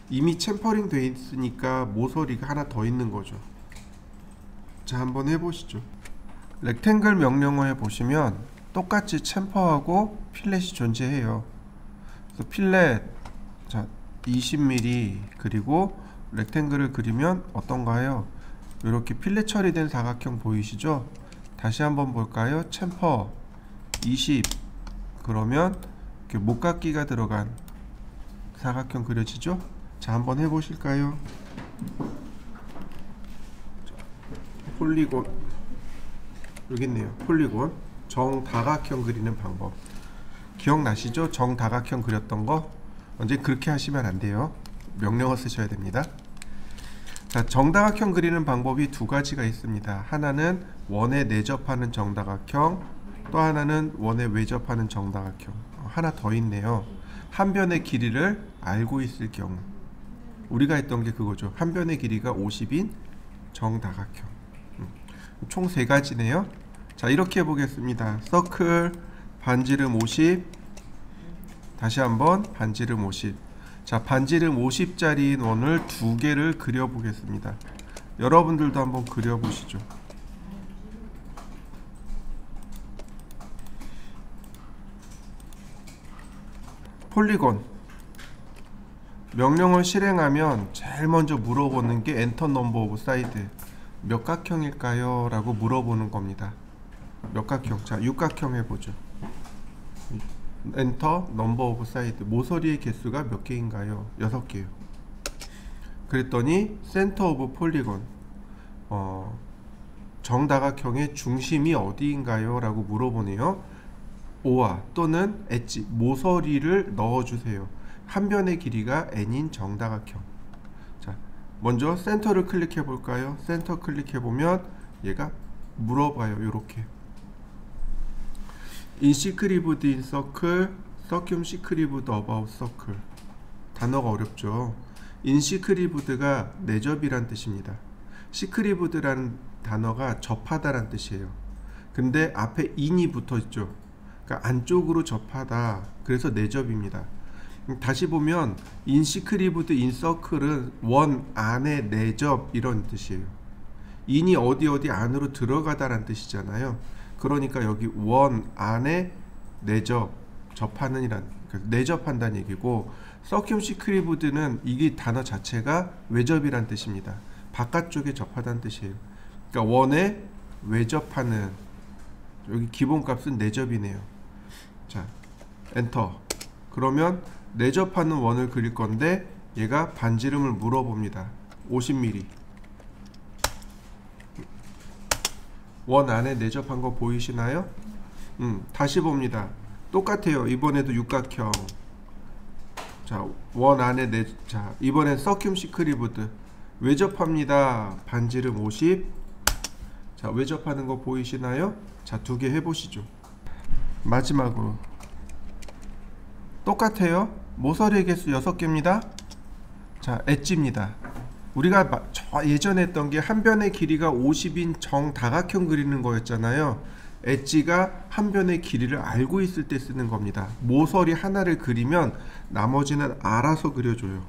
이미 챔퍼링 돼 있으니까 모서리가 하나 더 있는 거죠. 자, 한번 해보시죠. 렉탱글 명령어에 보시면 똑같이 챔퍼하고 필렛이 존재해요. 그래서 필렛, 자, 20mm 그리고 렉탱글을 그리면 어떤가요? 이렇게 필렛 처리된 사각형 보이시죠? 다시 한번 볼까요? 챔퍼 20, 그러면 이렇게 목깎이가 들어간 사각형 그려지죠? 자, 한번 해보실까요? 폴리곤, 여기 있네요. 폴리곤 정다각형 그리는 방법 기억나시죠? 정다각형 그렸던 거 언제 그렇게 하시면 안 돼요. 명령어 쓰셔야 됩니다. 자, 정다각형 그리는 방법이 두 가지가 있습니다. 하나는 원에 내접하는 정다각형, 또 하나는 원에 외접하는 정다각형. 하나 더 있네요. 한 변의 길이를 알고 있을 경우. 우리가 했던 게 그거죠. 한 변의 길이가 50인 정다각형. 총 세 가지네요. 자, 이렇게 해보겠습니다. 서클 반지름 50, 다시 한번 반지름 50. 자, 반지름 50짜리인 원을 두 개를 그려보겠습니다. 여러분들도 한번 그려보시죠. 폴리곤 명령을 실행하면 제일 먼저 물어보는 게 엔터 넘버 오브 사이드, 몇 각형일까요? 라고 물어보는 겁니다. 몇 각형? 자, 육각형 해보죠. 엔터 넘버 오브 사이드, 모서리의 개수가 몇 개인가요? 6개요. 그랬더니 센터 오브 폴리곤, 정다각형의 중심이 어디인가요? 라고 물어보네요. 오와 또는 엣지, 모서리를 넣어주세요. 한 변의 길이가 n인 정다각형. 자, 먼저 센터를 클릭해 볼까요? 센터 클릭해 보면 얘가 물어봐요. 요렇게 인시크리브드 인 서클, 서큐움 시크리브드 어바웃 서클. 단어가 어렵죠. 인시크리브드가 내접이란 뜻입니다. 시크리브드라는 단어가 접하다란 뜻이에요. 근데 앞에 인이 붙어 있죠. 그러니까 안쪽으로 접하다. 그래서 내접입니다. 다시 보면 인시크리브드 인 서클은 원 안에 내접 이런 뜻이에요. 인이 어디 안으로 들어가다란 뜻이잖아요. 그러니까 여기 원 안에 내접, 접하는 이란, 내접한다는 얘기고, 서큐움 시크리브드는 이게 단어 자체가 외접이란 뜻입니다. 바깥쪽에 접하다는 뜻이에요. 그러니까 원에 외접하는, 여기 기본값은 내접이네요. 자, 엔터. 그러면 내접하는 원을 그릴 건데 얘가 반지름을 물어봅니다. 50mm. 원 안에 내접한 거 보이시나요? 다시 봅니다. 똑같아요. 이번에도 육각형. 자, 원 안에 자, 이번엔 서큐움 시크리브드 외접합니다. 반지름 50. 자, 외접하는 거 보이시나요? 자, 두 개 해보시죠. 마지막으로 똑같아요. 모서리의 개수 6개입니다. 자, 엣지입니다. 우리가 예전에 했던 게 한 변의 길이가 50인 정다각형 그리는 거였잖아요. 엣지가 한 변의 길이를 알고 있을 때 쓰는 겁니다. 모서리 하나를 그리면 나머지는 알아서 그려줘요.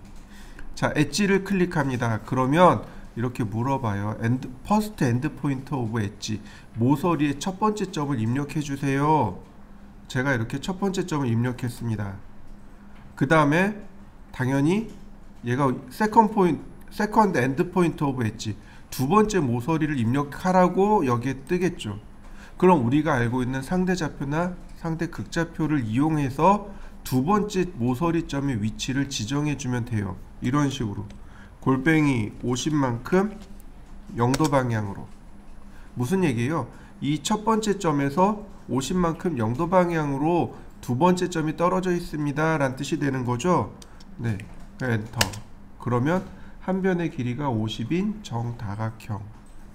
자, 엣지를 클릭합니다. 그러면 이렇게 물어봐요. 퍼스트 엔드 포인트 오브 엣지, 모서리의 첫 번째 점을 입력해 주세요. 제가 이렇게 첫 번째 점을 입력했습니다. 그 다음에 당연히 얘가 세컨드 엔드 포인트 오브 엣지, 두 번째 모서리를 입력하라고 여기에 뜨겠죠. 그럼 우리가 알고 있는 상대 좌표나 상대 극좌표를 이용해서 두 번째 모서리 점의 위치를 지정해 주면 돼요. 이런 식으로 골뱅이 50만큼 0도 방향으로. 무슨 얘기예요? 이 첫 번째 점에서 50만큼 0도 방향으로 두 번째 점이 떨어져 있습니다 라는 뜻이 되는 거죠. 네, 엔터. 그러면 한 변의 길이가 50인 정다각형.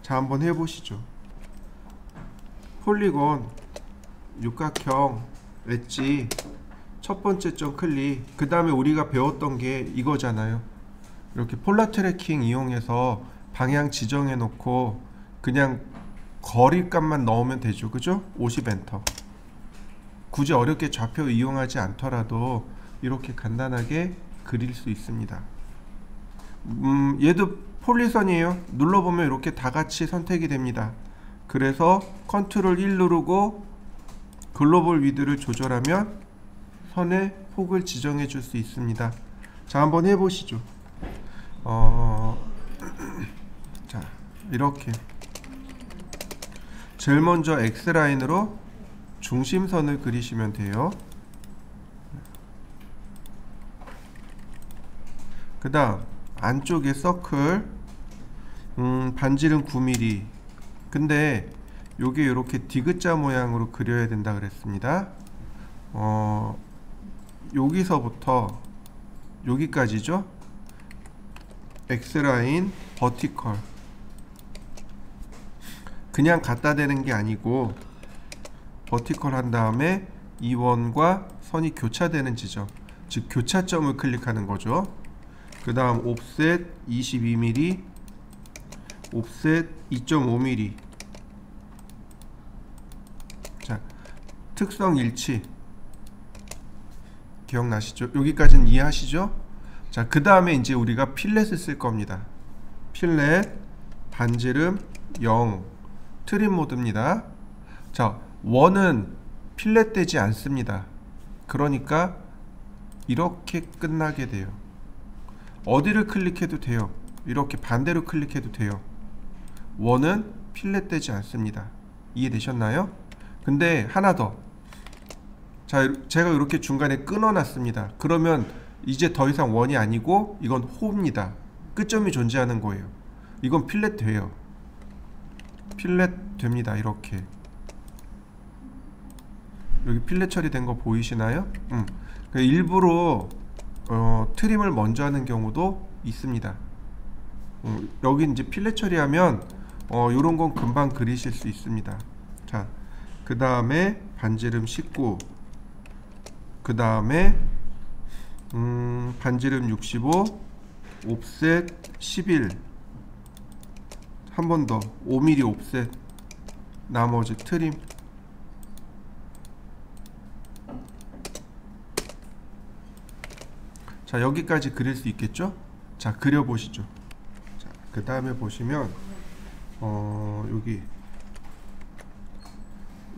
자, 한번 해보시죠. 폴리곤, 육각형, 엣지, 첫 번째 점 클릭. 그 다음에 우리가 배웠던 게 이거잖아요. 이렇게 폴라 트래킹 이용해서 방향 지정해 놓고 그냥 거리값만 넣으면 되죠. 그죠? 50 엔터. 굳이 어렵게 좌표 이용하지 않더라도 이렇게 간단하게 그릴 수 있습니다. 얘도 폴리선이에요. 눌러보면 이렇게 다 같이 선택이 됩니다. 그래서 컨트롤 1 누르고 글로벌 위드를 조절하면 선의 폭을 지정해 줄 수 있습니다. 자, 한번 해보시죠. 자, 이렇게 제일 먼저 X라인으로 중심선을 그리시면 돼요. 그 다음 안쪽에 서클, 반지름 9mm. 근데 요게 이렇게 디귿자 모양으로 그려야 된다 그랬습니다. 여기서부터 여기까지죠. X라인 버티컬, 그냥 갖다 대는 게 아니고 버티컬 한 다음에 이 원과 선이 교차되는 지점, 즉 교차점을 클릭하는 거죠. 그 다음 옵셋 22mm, 옵셋 2.5mm. 자, 특성 일치 기억나시죠? 여기까지는 이해하시죠? 자, 그 다음에 이제 우리가 필렛을 쓸 겁니다. 필렛 반지름 0, 트림 모드입니다. 자, 원은 필렛 되지 않습니다. 그러니까 이렇게 끝나게 돼요. 어디를 클릭해도 돼요. 이렇게 반대로 클릭해도 돼요. 원은 필렛 되지 않습니다. 이해되셨나요? 근데 하나 더. 자, 제가 이렇게 중간에 끊어 놨습니다. 그러면 이제 더 이상 원이 아니고 이건 호입니다. 끝점이 존재하는 거예요. 이건 필렛 돼요. 필렛 됩니다. 이렇게 여기 필렛 처리된 거 보이시나요? 일부러 트림을 먼저 하는 경우도 있습니다. 여기 이제 필렛 처리하면 요런 건 금방 그리실 수 있습니다. 자, 그 다음에 반지름 19, 그 다음에 반지름 65, 옵셋 11, 한 번 더 5mm 옵셋, 나머지 트림. 자, 여기까지 그릴 수 있겠죠? 자, 그려보시죠. 자, 그 다음에 보시면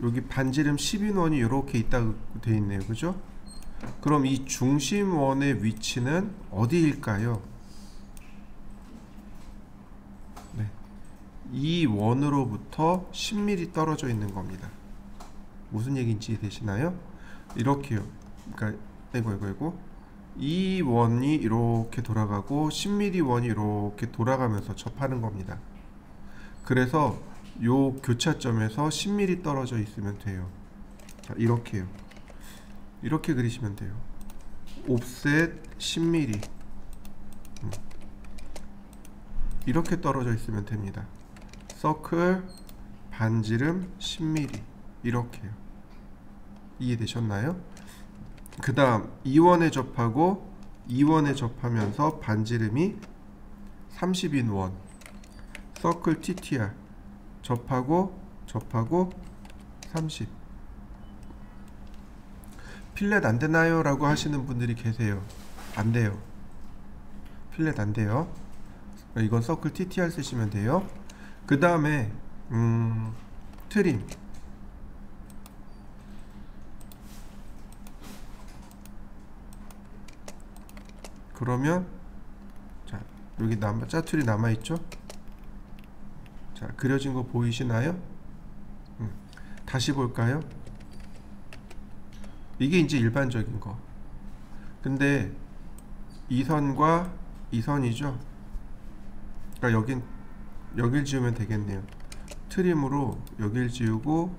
여기 반지름 10인원이 이렇게 있다고 되어 있네요. 그죠? 그럼 이 중심원의 위치는 어디일까요? 네, 이 원으로부터 10mm 떨어져 있는 겁니다. 무슨 얘기인지 이해되시나요? 이렇게요. 그러니까 이거 이 원이 이렇게 돌아가고 10mm 원이 이렇게 돌아가면서 접하는 겁니다. 그래서 요 교차점에서 10mm 떨어져 있으면 돼요. 자, 이렇게요. 이렇게 그리시면 돼요. 옵셋 10mm. 이렇게 떨어져 있으면 됩니다. 서클 반지름 10mm. 이렇게요. 이해되셨나요? 그 다음 2원에 접하고 2원에 접하면서 반지름이 30인 원, 서클 TTR 접하고 30. 필렛 안 되나요? 라고 하시는 분들이 계세요. 안 돼요. 필렛 안 돼요. 이건 서클 TTR 쓰시면 돼요. 그 다음에 트림. 그러면 자, 여기 짜투리 남아있죠? 자, 그려진 거 보이시나요? 다시 볼까요? 이게 이제 일반적인 거. 근데 이 선과 이 선이죠? 그러니까 여길 지우면 되겠네요. 트림으로 여길 지우고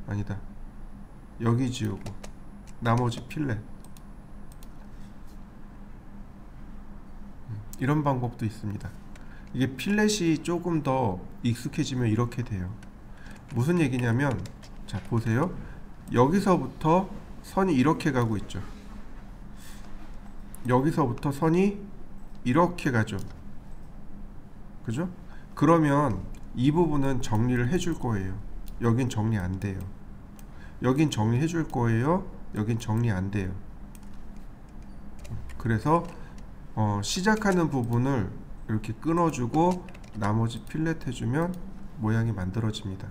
아니다. 여기 지우고 나머지 필렛. 이런 방법도 있습니다. 이게 필렛이 조금 더 익숙해지면 이렇게 돼요. 무슨 얘기냐면, 자, 보세요. 여기서부터 선이 이렇게 가고 있죠. 여기서부터 선이 이렇게 가죠. 그죠? 그러면 이 부분은 정리를 해줄 거예요. 여긴 정리 안 돼요. 여긴 정리해 줄 거예요. 여긴 정리 안 돼요. 그래서 시작하는 부분을 이렇게 끊어주고 나머지 필렛 해주면 모양이 만들어집니다.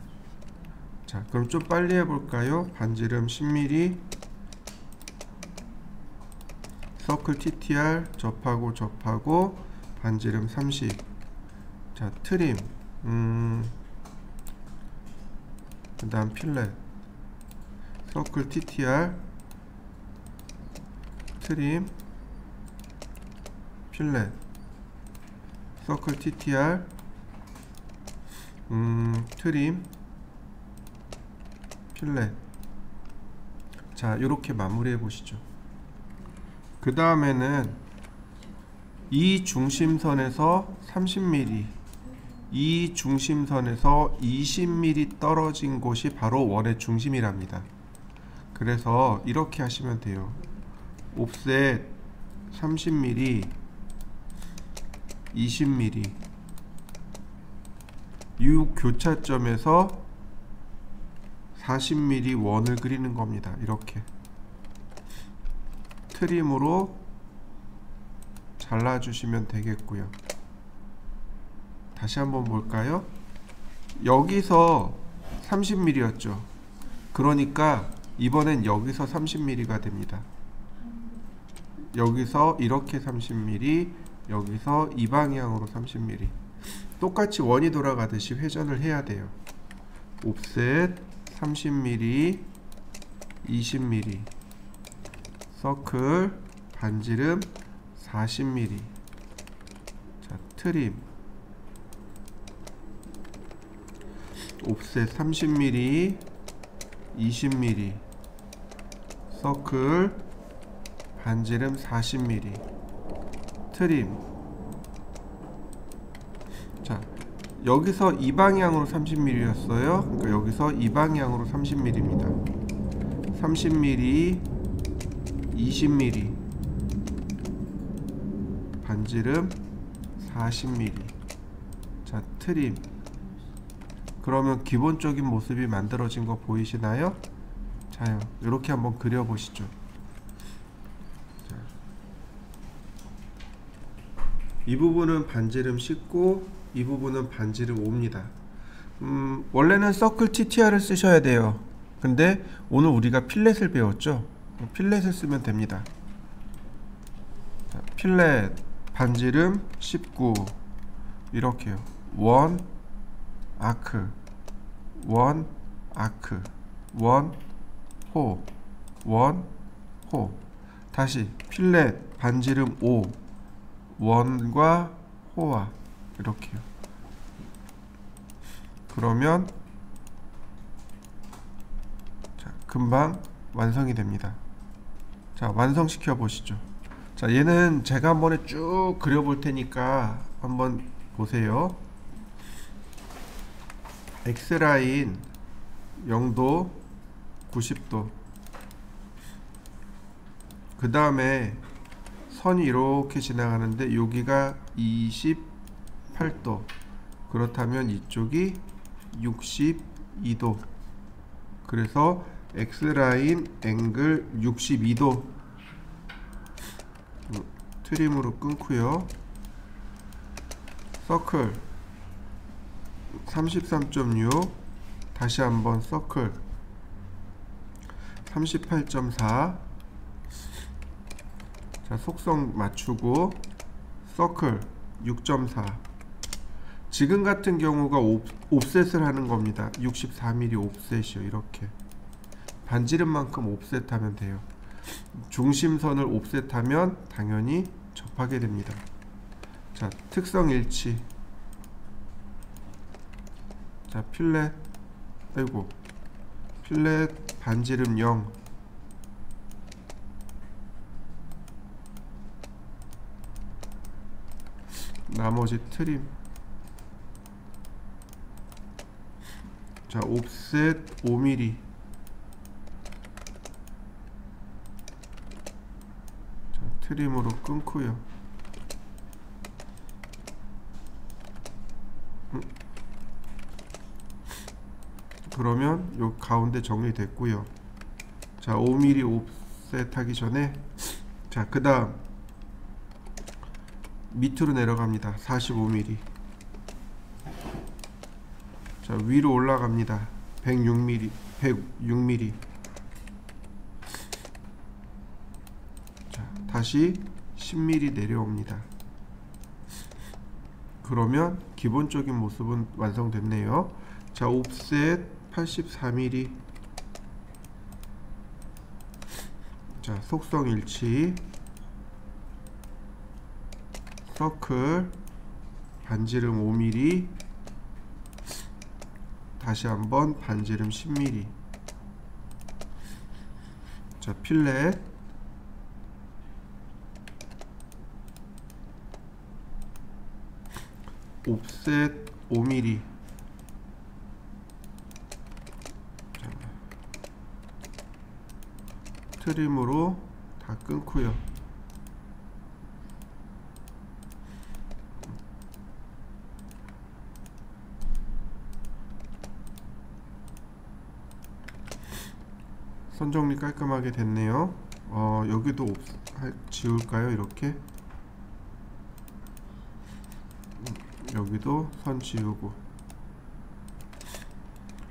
자, 그럼 좀 빨리 해볼까요? 반지름 10mm, 서클 TTR 접하고 반지름 30. 자, 트림, 그 다음 필렛, 서클 TTR, 트림, 필렛, 서클 TTR, 트림, 필렛. 자, 이렇게 마무리해 보시죠. 그 다음에는 이 중심선에서 30mm, 이 중심선에서 20mm 떨어진 곳이 바로 원의 중심이랍니다. 그래서 이렇게 하시면 돼요. 옵셋 30mm, 20mm, 이 교차점에서 40mm 원을 그리는 겁니다. 이렇게 트림으로 잘라주시면 되겠고요. 다시 한번 볼까요? 여기서 30mm였죠. 그러니까 이번엔 여기서 30mm가 됩니다. 여기서 이렇게 30mm, 여기서 이 방향으로 30mm. 똑같이 원이 돌아가듯이 회전을 해야 돼요. 옵셋 30mm, 20mm, 서클 반지름 40mm. 자, 트림 옵셋 30mm, 20mm, 서클 반지름 40mm, 트림. 자, 여기서 이 방향으로 30mm였어요. 그러니까 여기서 이 방향으로 30mm입니다. 30mm, 20mm, 반지름 40mm. 자, 트림. 그러면 기본적인 모습이 만들어진 거 보이시나요? 자요, 이렇게 한번 그려보시죠. 자, 이 부분은 반지름 19, 이 부분은 반지름 5입니다. 원래는 서클 TTR을 쓰셔야 돼요. 근데 오늘 우리가 필렛을 배웠죠? 필렛을 쓰면 됩니다. 자, 필렛 반지름 19, 이렇게요. 원 아크, 원 아크, 원 호, 원 호. 다시 필렛 반지름 5, 원과 호와 이렇게요. 그러면 자, 금방 완성이 됩니다. 자, 완성시켜 보시죠. 자, 얘는 제가 한 번에 쭉 그려볼 테니까 한번 보세요. X라인 0도, 90도. 그 다음에 선이 이렇게 지나가는데 여기가 28도. 그렇다면 이쪽이 62도. 그래서 X라인 앵글 62도. 트림으로 끊고요. 서클 33.6, 다시 한번 서클 38.4. 자, 속성 맞추고 서클 6.4. 지금 같은 경우가 옵셋을 하는 겁니다. 64mm 옵셋이요. 이렇게 반지름만큼 옵셋하면 돼요. 중심선을 옵셋하면 당연히 접하게 됩니다. 자, 특성 일치. 자, 필렛, 아이고, 필렛 반지름 0. 나머지 트림. 자, 옵셋 5mm. 자, 트림으로 끊고요. 그러면 요 가운데 정리됐고요. 자, 5mm 옵셋 하기 전에, 자, 그 다음 밑으로 내려갑니다. 45mm. 자, 위로 올라갑니다. 106mm. 106mm. 자, 다시 10mm 내려옵니다. 그러면 기본적인 모습은 완성됐네요. 자, 옵셋 84mm. 자, 속성 일치. 서클 반지름 5mm. 다시 한번 반지름 10mm. 자, 필렛 옵셋 5mm. 자, 트림으로 다 끊고요. 선 정리 깔끔하게 됐네요. 여기도 지울까요? 이렇게. 여기도 선 지우고.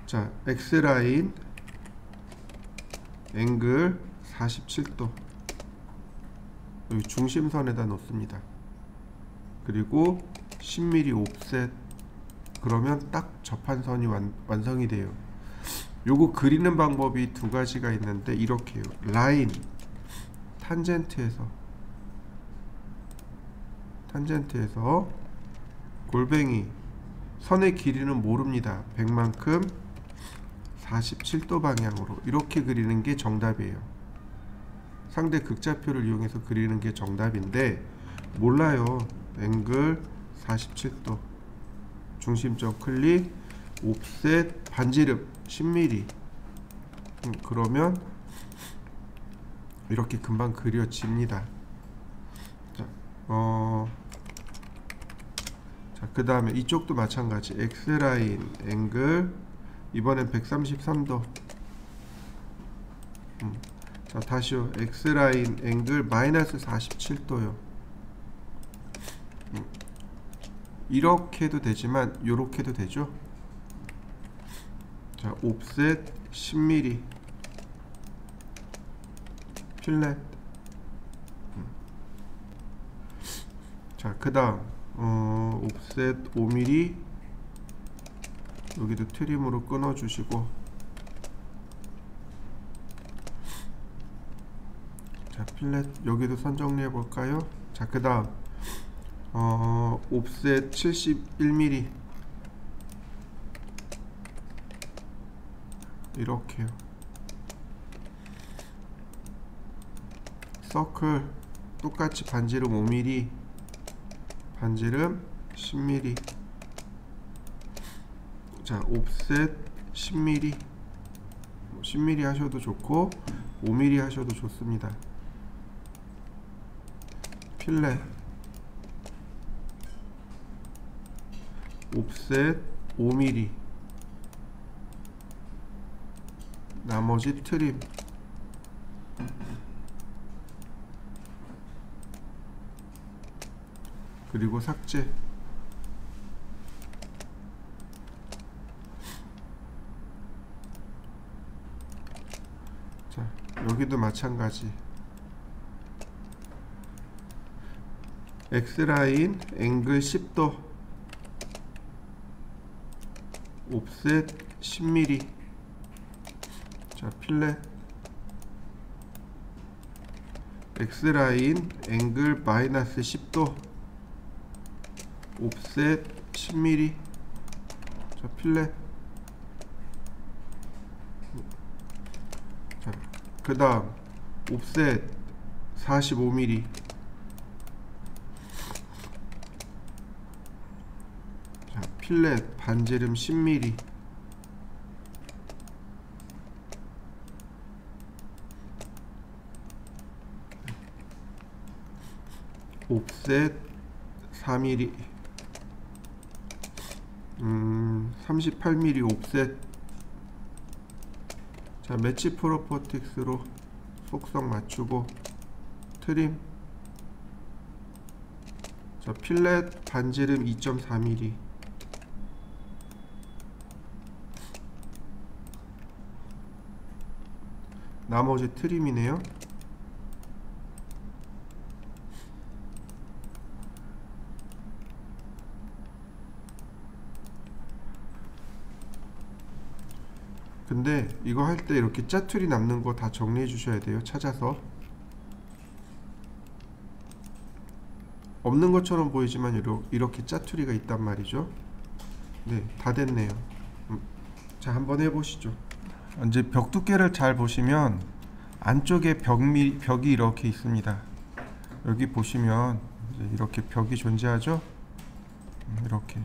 자, X라인 앵글 47도 여기 중심선에다 놓습니다. 그리고 10mm 옵셋. 그러면 딱 접한 선이 완성이 돼요. 요거 그리는 방법이 두 가지가 있는데 이렇게요. 라인 탄젠트에서 골뱅이 선의 길이는 모릅니다. 100만큼 47도 방향으로 이렇게 그리는 게 정답이에요. 상대 극좌표를 이용해서 그리는 게 정답인데 몰라요. 앵글 47도 중심점 클릭 옵셋 반지름 10mm. 그러면 이렇게 금방 그려집니다. 자, 그 다음에 이쪽도 마찬가지. X라인 앵글 이번엔 133도. 자, 다시요. X라인 앵글 마이너스 47도요. 이렇게 해도 되지만 요렇게 해도 되죠. 자, 옵셋 10mm 필렛. 자, 그 다음 옵셋 5mm 여기도 트림으로 끊어 주시고. 자, 필렛 여기도 선 정리해 볼까요? 자, 그 다음 옵셋 71mm 이렇게요. 서클 똑같이 반지름 5mm 반지름 10mm. 자, 옵셋 10mm 10mm 하셔도 좋고 5mm 하셔도 좋습니다. 필렛 옵셋 5mm 나머지 트림. 그리고 삭제. 자, 여기도 마찬가지. X라인 앵글 10도 옵셋 10mm. 자, 필렛 X라인 앵글 마이너스 10도 옵셋 10mm. 자, 필렛. 자, 그 다음 옵셋 45mm. 자, 필렛 반지름 10mm. 옵셋 4mm. 38mm 옵셋. 자, 매치 프로퍼틱스로 속성 맞추고 트림. 자, 필렛 반지름 2.4mm. 나머지 트림이네요. 근데 이거 할 때 이렇게 짜투리 남는 거 다 정리해 주셔야 돼요. 찾아서. 없는 것처럼 보이지만 이렇게 짜투리가 있단 말이죠. 네, 다 됐네요. 자, 한번 해보시죠. 이제 벽 두께를 잘 보시면 안쪽에 벽이 이렇게 있습니다. 여기 보시면 이제 이렇게 벽이 존재하죠. 이렇게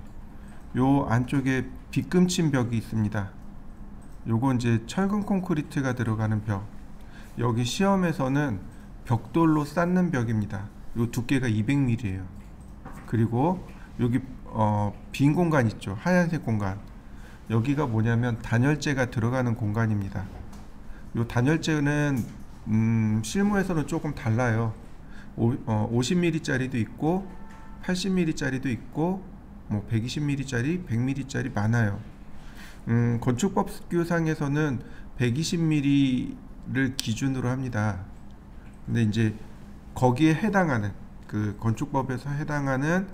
요 안쪽에 빗금친 벽이 있습니다. 요거 이제 철근 콘크리트가 들어가는 벽. 여기 시험에서는 벽돌로 쌓는 벽입니다. 요 두께가 200mm예요. 그리고 여기 빈 공간 있죠. 하얀색 공간. 여기가 뭐냐면 단열재가 들어가는 공간입니다. 요 단열재는 실무에서는 조금 달라요. 50mm 짜리도 있고 80mm 짜리도 있고 뭐 120mm 짜리, 100mm 짜리 많아요. 건축법규상에서는 120mm를 기준으로 합니다. 근데 이제 거기에 해당하는 그 건축법에서 해당하는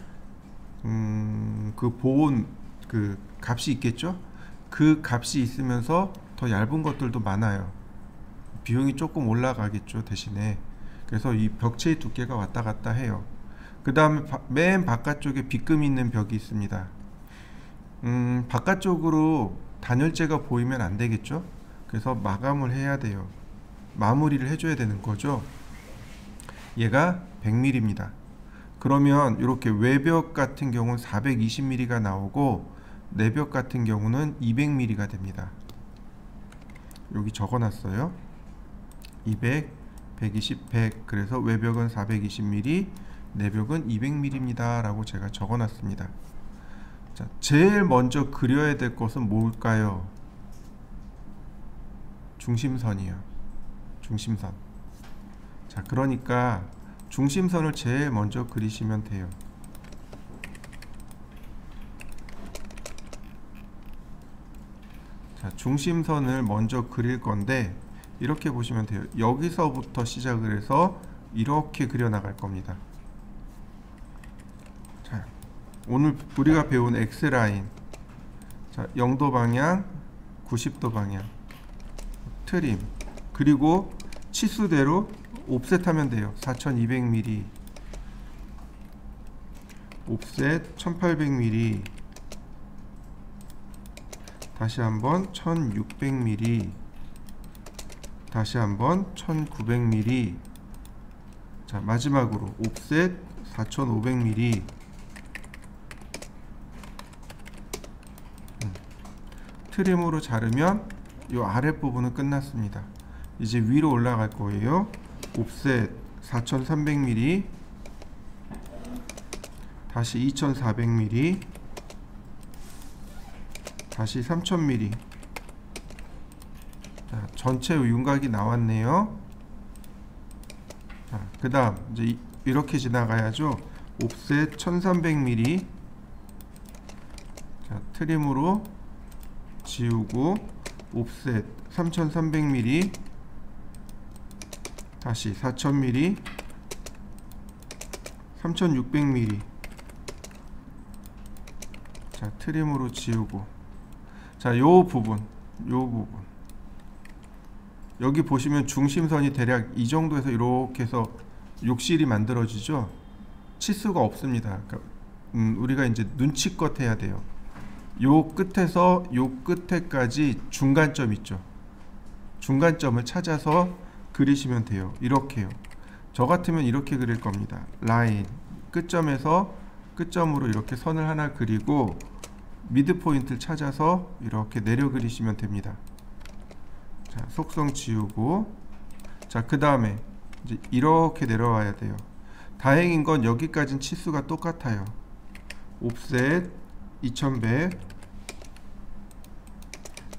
그 보온 그 값이 있겠죠. 그 값이 있으면서 더 얇은 것들도 많아요. 비용이 조금 올라가겠죠, 대신에. 그래서 이 벽체의 두께가 왔다 갔다 해요. 그 다음에 맨 바깥쪽에 빗금이 있는 벽이 있습니다. 바깥쪽으로 단열재가 보이면 안 되겠죠. 그래서 마감을 해야 돼요. 마무리를 해줘야 되는 거죠. 얘가 100mm입니다. 그러면 이렇게 외벽 같은 경우는 420mm가 나오고 내벽 같은 경우는 200mm가 됩니다. 여기 적어놨어요. 200, 120, 100. 그래서 외벽은 420mm, 내벽은 200mm입니다. 라고 제가 적어놨습니다. 자, 제일 먼저 그려야 될 것은 뭘까요? 중심선이요. 중심선. 자, 그러니까 중심선을 제일 먼저 그리시면 돼요. 자, 중심선을 먼저 그릴 건데 이렇게 보시면 돼요. 여기서부터 시작을 해서 이렇게 그려 나갈 겁니다. 자, 오늘 우리가 배운 X라인. 자, 0도 방향, 90도 방향. 트림. 그리고 치수대로 옵셋하면 돼요. 4200mm, 옵셋 1800mm, 다시 한번 1600mm, 다시 한번 1900mm. 자, 마지막으로 옵셋 4500mm. 트림으로 자르면 이 아랫부분은 끝났습니다. 이제 위로 올라갈 거예요. 옵셋 4300mm, 다시 2400mm, 다시 3000mm. 자, 전체 윤곽이 나왔네요. 자, 그 다음 이제 이렇게 지나가야죠. 옵셋 1300mm. 자, 트림으로 지우고 옵셋 3300mm, 다시 4000mm, 3600mm. 자, 트림으로 지우고. 자, 요 부분 여기 보시면 중심선이 대략 이 정도에서 이렇게 해서 욕실이 만들어지죠. 치수가 없습니다. 그러니까 우리가 이제 눈치껏 해야 돼요. 요 끝에서 요 끝에까지 중간점 있죠. 중간점을 찾아서 그리시면 돼요. 이렇게요. 저 같으면 이렇게 그릴 겁니다. 라인 끝점에서 끝점으로 이렇게 선을 하나 그리고 미드 포인트를 찾아서 이렇게 내려 그리시면 됩니다. 자, 속성 지우고. 자, 그 다음에 이제 이렇게 내려와야 돼요. 다행인 건 여기까지는 치수가 똑같아요. 옵셋 2100,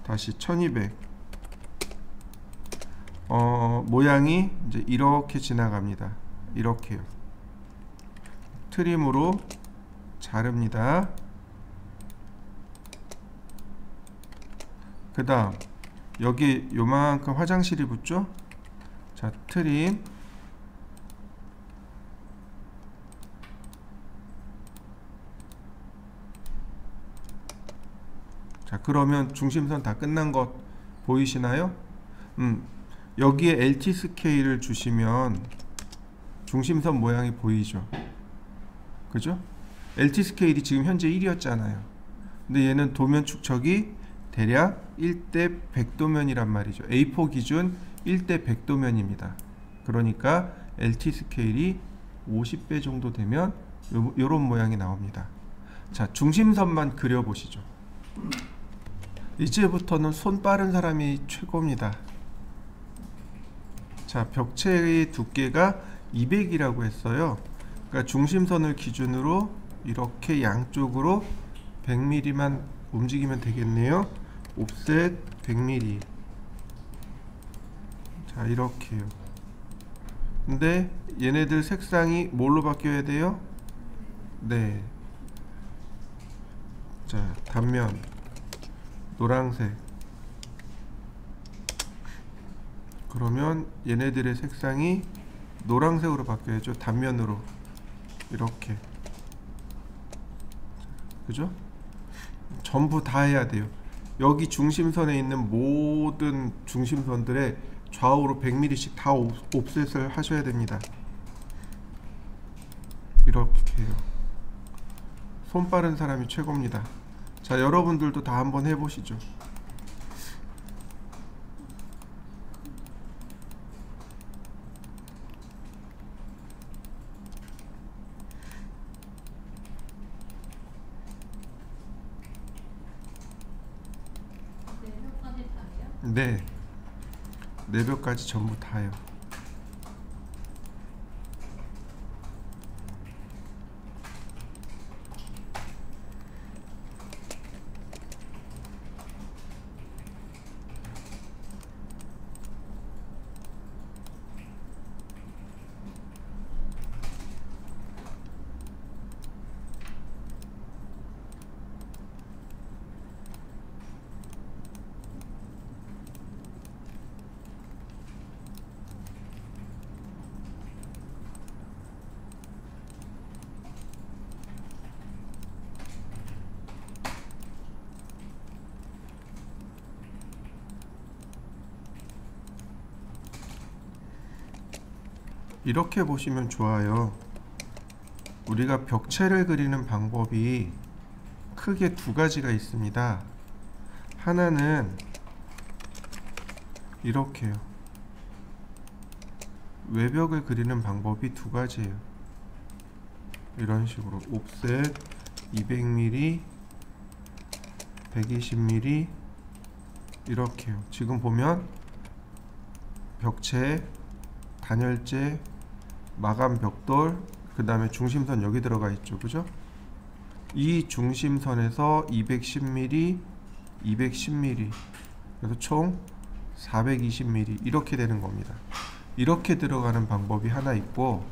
다시 1200, 모양이 이제 이렇게 지나갑니다. 이렇게요. 트림으로 자릅니다. 그 다음 여기 요만큼 화장실이 붙죠. 자, 트림. 자, 그러면 중심선 다 끝난 것 보이시나요? 여기에 LT 스케일을 주시면 중심선 모양이 보이죠. 그죠? LT 스케일이 지금 현재 1이었잖아요. 근데 얘는 도면 축척이 대략 1대 100도면이란 말이죠. A4 기준 1대 100도면입니다. 그러니까 LT 스케일이 50배 정도 되면 요런 모양이 나옵니다. 자, 중심선만 그려보시죠. 이제부터는 손 빠른 사람이 최고입니다. 자, 벽체의 두께가 200이라고 했어요. 그러니까 중심선을 기준으로 이렇게 양쪽으로 100mm만 움직이면 되겠네요. 옵셋 100mm. 자, 이렇게요. 근데 얘네들 색상이 뭘로 바뀌어야 돼요? 네. 자, 단면 노란색. 그러면 얘네들의 색상이 노란색으로 바뀌어야죠. 단면으로 이렇게. 그죠? 전부 다 해야 돼요. 여기 중심선에 있는 모든 중심선들의 좌우로 100mm씩 다 옵셋을 하셔야 됩니다. 이렇게요. 손 빠른 사람이 최고입니다. 자, 여러분들도 다 한번 해보시죠. 네, 내벽까지 전부 다요. 이렇게 보시면 좋아요. 우리가 벽체를 그리는 방법이 크게 두 가지가 있습니다. 하나는 이렇게요. 외벽을 그리는 방법이 두 가지예요. 이런 식으로 옵셋 200mm, 120mm 이렇게요. 지금 보면 벽체, 단열재, 마감 벽돌, 그 다음에 중심선 여기 들어가 있죠. 그죠? 이 중심선에서 210mm, 210mm, 그래서 총 420mm 이렇게 되는 겁니다. 이렇게 들어가는 방법이 하나 있고,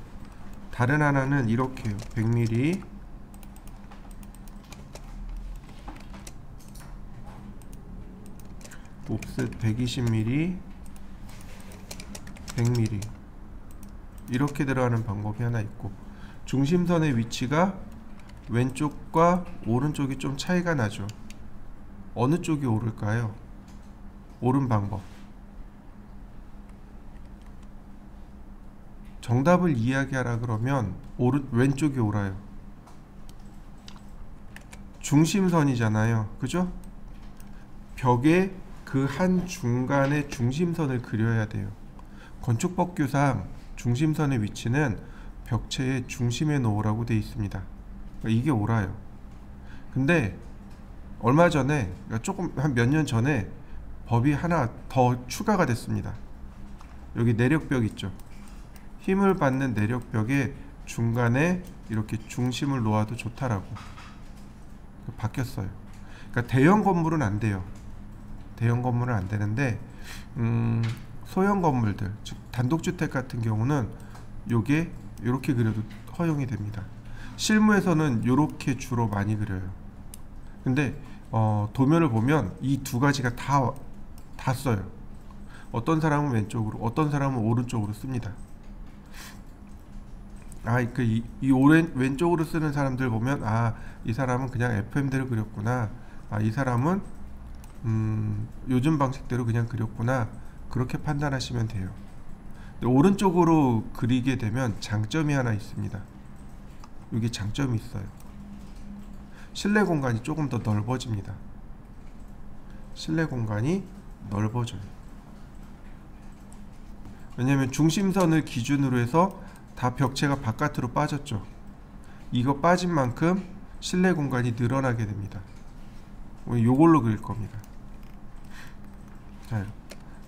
다른 하나는 이렇게요. 100mm, 옵셋 120mm, 100mm 이렇게 들어가는 방법이 하나 있고, 중심선의 위치가 왼쪽과 오른쪽이 좀 차이가 나죠. 어느 쪽이 오를까요? 옳은 방법. 정답을 이야기하라 그러면 왼쪽이 옳아요. 중심선이잖아요. 그죠? 벽에 그 한 중간에 중심선을 그려야 돼요. 건축법규상 중심선의 위치는 벽체의 중심에 놓으라고 되어 있습니다. 그러니까 이게 옳아요. 근데 얼마 전에, 그러니까 조금 한 몇 년 전에 법이 하나 더 추가가 됐습니다. 여기 내력벽 있죠. 힘을 받는 내력벽에 중간에 이렇게 중심을 놓아도 좋다라고 바뀌었어요. 그러니까 대형 건물은 안 돼요. 대형 건물은 안 되는데 소형 건물들, 즉 단독주택 같은 경우는 요게 이렇게 그려도 허용이 됩니다. 실무에서는 이렇게 주로 많이 그려요. 근데 도면을 보면 이 두 가지가 다 써요. 어떤 사람은 왼쪽으로, 어떤 사람은 오른쪽으로 씁니다. 왼쪽으로 쓰는 사람들 보면 이 사람은 그냥 FM대로 그렸구나. 이 사람은 요즘 방식대로 그냥 그렸구나. 그렇게 판단하시면 돼요. 근데 오른쪽으로 그리게 되면 장점이 하나 있습니다. 여기 장점이 있어요. 실내 공간이 조금 더 넓어집니다. 실내 공간이 넓어져요. 왜냐하면 중심선을 기준으로 해서 다 벽체가 바깥으로 빠졌죠. 이거 빠진 만큼 실내 공간이 늘어나게 됩니다. 요걸로 그릴 겁니다. 자,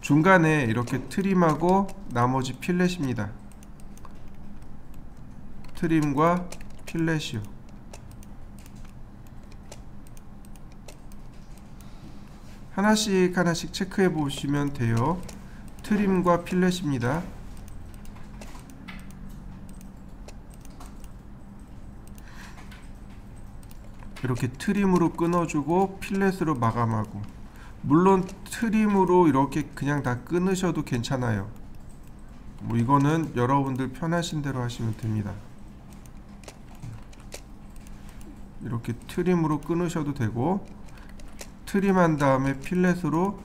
중간에 이렇게 트림하고 나머지 필렛입니다. 트림과 필렛이요. 하나씩 하나씩 체크해 보시면 돼요. 트림과 필렛입니다. 이렇게 트림으로 끊어주고 필렛으로 마감하고, 물론 트림으로 이렇게 그냥 다 끊으셔도 괜찮아요. 이거는 여러분들 편하신 대로 하시면 됩니다. 이렇게 트림으로 끊으셔도 되고, 트림한 다음에 필렛으로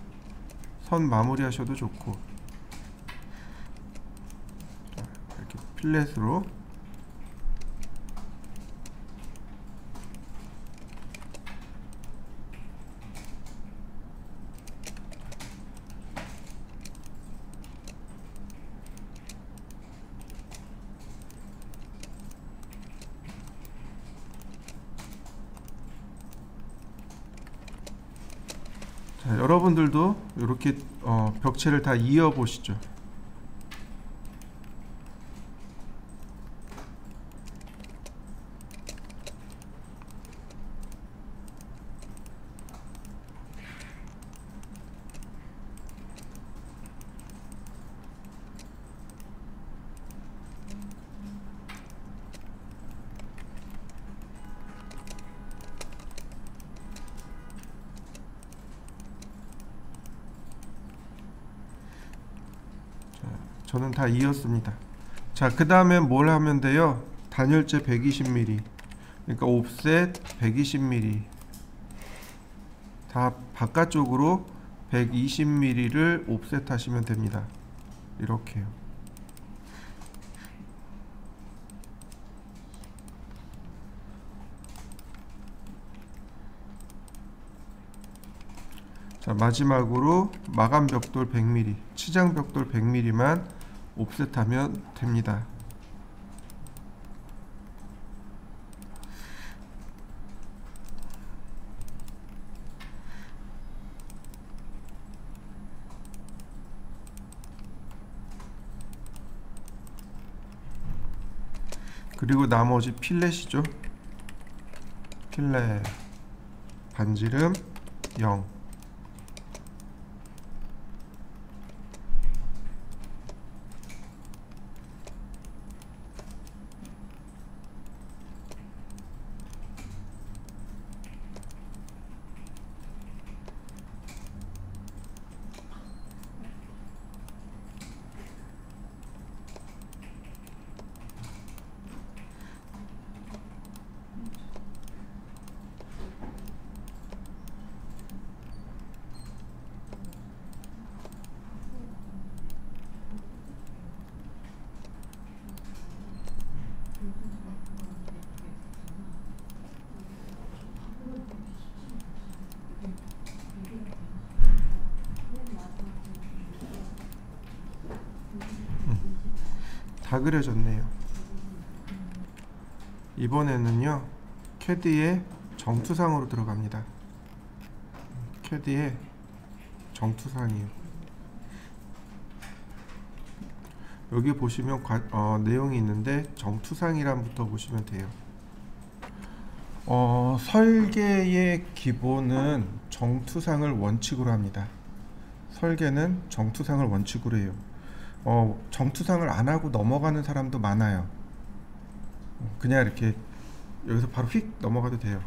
선 마무리 하셔도 좋고, 이렇게 필렛으로 여러분들도 이렇게 벽체를 다 이어 보시죠. 저는 다 이었습니다. 자, 그 다음에 뭘 하면 돼요? 단열재 120mm, 그러니까 옵셋 120mm, 다 바깥쪽으로 120mm를 옵셋 하시면 됩니다. 이렇게요. 자, 마지막으로 마감 벽돌 100mm, 치장 벽돌 100mm만 옵셋하면 됩니다. 그리고 나머지 필렛이죠. 필렛 반지름 0. 다 그려졌네요. 이번에는요, 캐드의 정투상으로 들어갑니다. 캐드의 정투상이요. 여기 보시면 내용이 있는데 정투상이란부터 보시면 돼요. 설계의 기본은 정투상을 원칙으로 합니다. 설계는 정투상을 원칙으로 해요. 정투상을 안 하고 넘어가는 사람도 많아요. 그냥 이렇게 여기서 바로 휙 넘어가도 돼요.